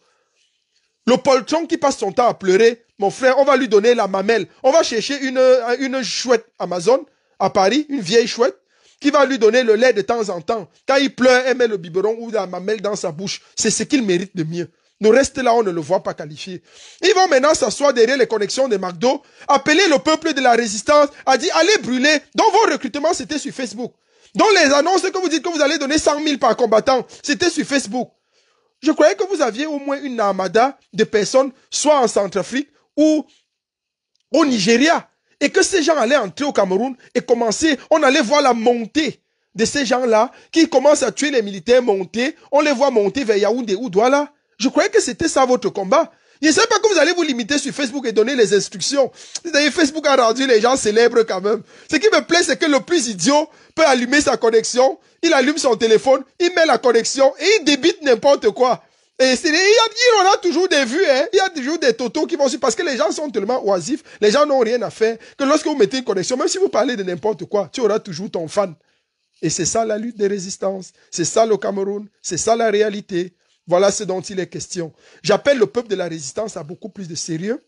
Le poltron qui passe son temps à pleurer, mon frère, on va lui donner la mamelle. On va chercher une chouette Amazon à Paris, une vieille chouette, qui va lui donner le lait de temps en temps. Quand il pleure, elle met le biberon ou la mamelle dans sa bouche. C'est ce qu'il mérite de mieux. Le reste là, on ne le voit pas qualifié. Ils vont maintenant s'asseoir derrière les connexions de McDo, appeler le peuple de la résistance, a dit allez brûler. Donc vos recrutements, c'était sur Facebook. Donc les annonces que vous dites que vous allez donner 100 000 par combattant, c'était sur Facebook. Je croyais que vous aviez au moins une armada de personnes, soit en Centrafrique ou au Nigeria. Et que ces gens allaient entrer au Cameroun et commencer, on allait voir la montée de ces gens-là qui commencent à tuer les militaires montés. On les voit monter vers Yaoundé ou Douala. Je croyais que c'était ça votre combat. Je ne sais pas que vous allez vous limiter sur Facebook et donner les instructions. C'est-à-dire Facebook a rendu les gens célèbres quand même. Ce qui me plaît, c'est que le plus idiot peut allumer sa connexion, il allume son téléphone, il met la connexion et il débite n'importe quoi. Et il y aura toujours des vues, hein. Il y a toujours des totos qui vont suivre parce que les gens sont tellement oisifs, les gens n'ont rien à faire, que lorsque vous mettez une connexion, même si vous parlez de n'importe quoi, tu auras toujours ton fan. Et c'est ça la lutte des résistances. C'est ça le Cameroun. C'est ça la réalité. Voilà ce dont il est question. J'appelle le peuple de la résistance à beaucoup plus de sérieux.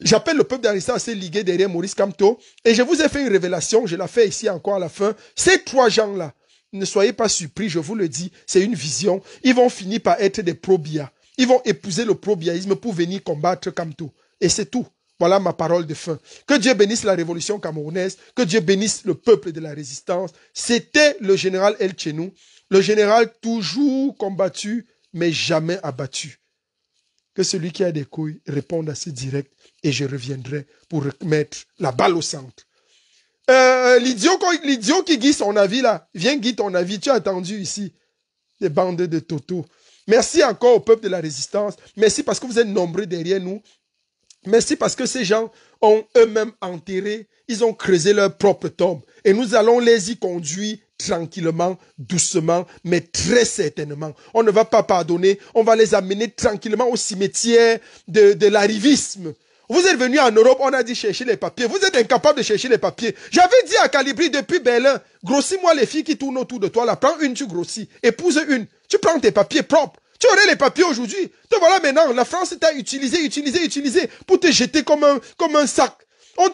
J'appelle le peuple de la résistance à se liguer derrière Maurice Kamto. Et je vous ai fait une révélation, je la fais ici encore à la fin. Ces 3 gens-là, ne soyez pas surpris, je vous le dis, c'est une vision. Ils vont finir par être des pro-Bia. Ils vont épouser le pro-biaïsme pour venir combattre Kamto. Et c'est tout. Voilà ma parole de fin. Que Dieu bénisse la révolution camerounaise, que Dieu bénisse le peuple de la résistance. C'était le général El Chenou, le général toujours combattu, mais jamais abattu. Que celui qui a des couilles réponde à ce direct et je reviendrai pour remettre la balle au centre. L'idiot qui guide son avis là, viens guider ton avis, tu as attendu ici. Des bandes de totos. Merci encore au peuple de la résistance. Merci parce que vous êtes nombreux derrière nous. Merci parce que ces gens ont eux-mêmes enterré, ils ont creusé leur propre tombe. Et nous allons les y conduire tranquillement, doucement, mais très certainement. On ne va pas pardonner, on va les amener tranquillement au cimetière de l'arrivisme. Vous êtes venus en Europe, on a dit chercher les papiers. Vous êtes incapable de chercher les papiers. J'avais dit à Calibri depuis Berlin, grossis-moi les filles qui tournent autour de toi. Là, prends une, tu grossis. Épouse une. Tu prends tes papiers propres. Tu aurais les papiers aujourd'hui. Te voilà maintenant. La France t'a utilisé pour te jeter comme un sac. On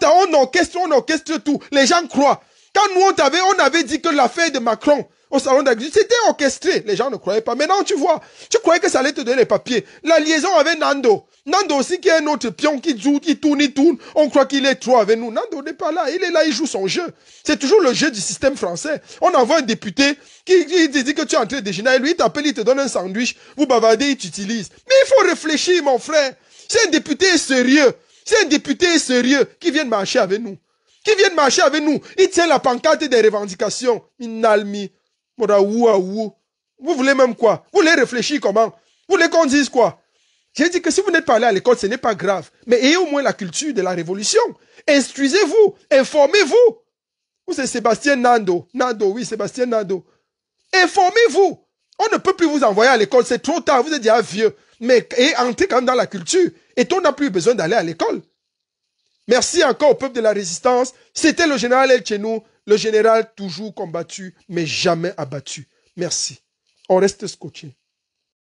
orchestre tout. Les gens croient. Quand nous, on avait dit que l'affaire de Macron au salon d'agriculture, c'était orchestré. Les gens ne croyaient pas. Maintenant, tu vois, tu croyais que ça allait te donner les papiers. La liaison avec Nando. Nando aussi qui est un autre pion qui joue, qui tourne, il tourne. On croit qu'il est trop avec nous. Nando n'est pas là. Il est là, il joue son jeu. C'est toujours le jeu du système français. On envoie un député qui te dit que tu es en train de déjeuner. Et lui, il t'appelle, il te donne un sandwich. Vous bavardez, il t'utilise. Mais il faut réfléchir, mon frère. C'est un député sérieux. C'est un député sérieux qui vient marcher avec nous. Qui vient marcher avec nous. Il tient la pancarte des revendications. Minalmi. Vous voulez même quoi? Vous voulez réfléchir comment? Vous voulez qu'on dise quoi? J'ai dit que si vous n'êtes pas allé à l'école, ce n'est pas grave. Mais ayez au moins la culture de la révolution. Instruisez-vous. Informez-vous. Vous, c'est Sébastien Nando. Nando, oui, Sébastien Nando. Informez-vous. On ne peut plus vous envoyer à l'école. C'est trop tard. Vous êtes déjà vieux. Mais entrez quand même dans la culture. Et on n'a plus besoin d'aller à l'école. Merci encore au peuple de la résistance. C'était le général El Chenou. Le général toujours combattu, mais jamais abattu. Merci. On reste scotché.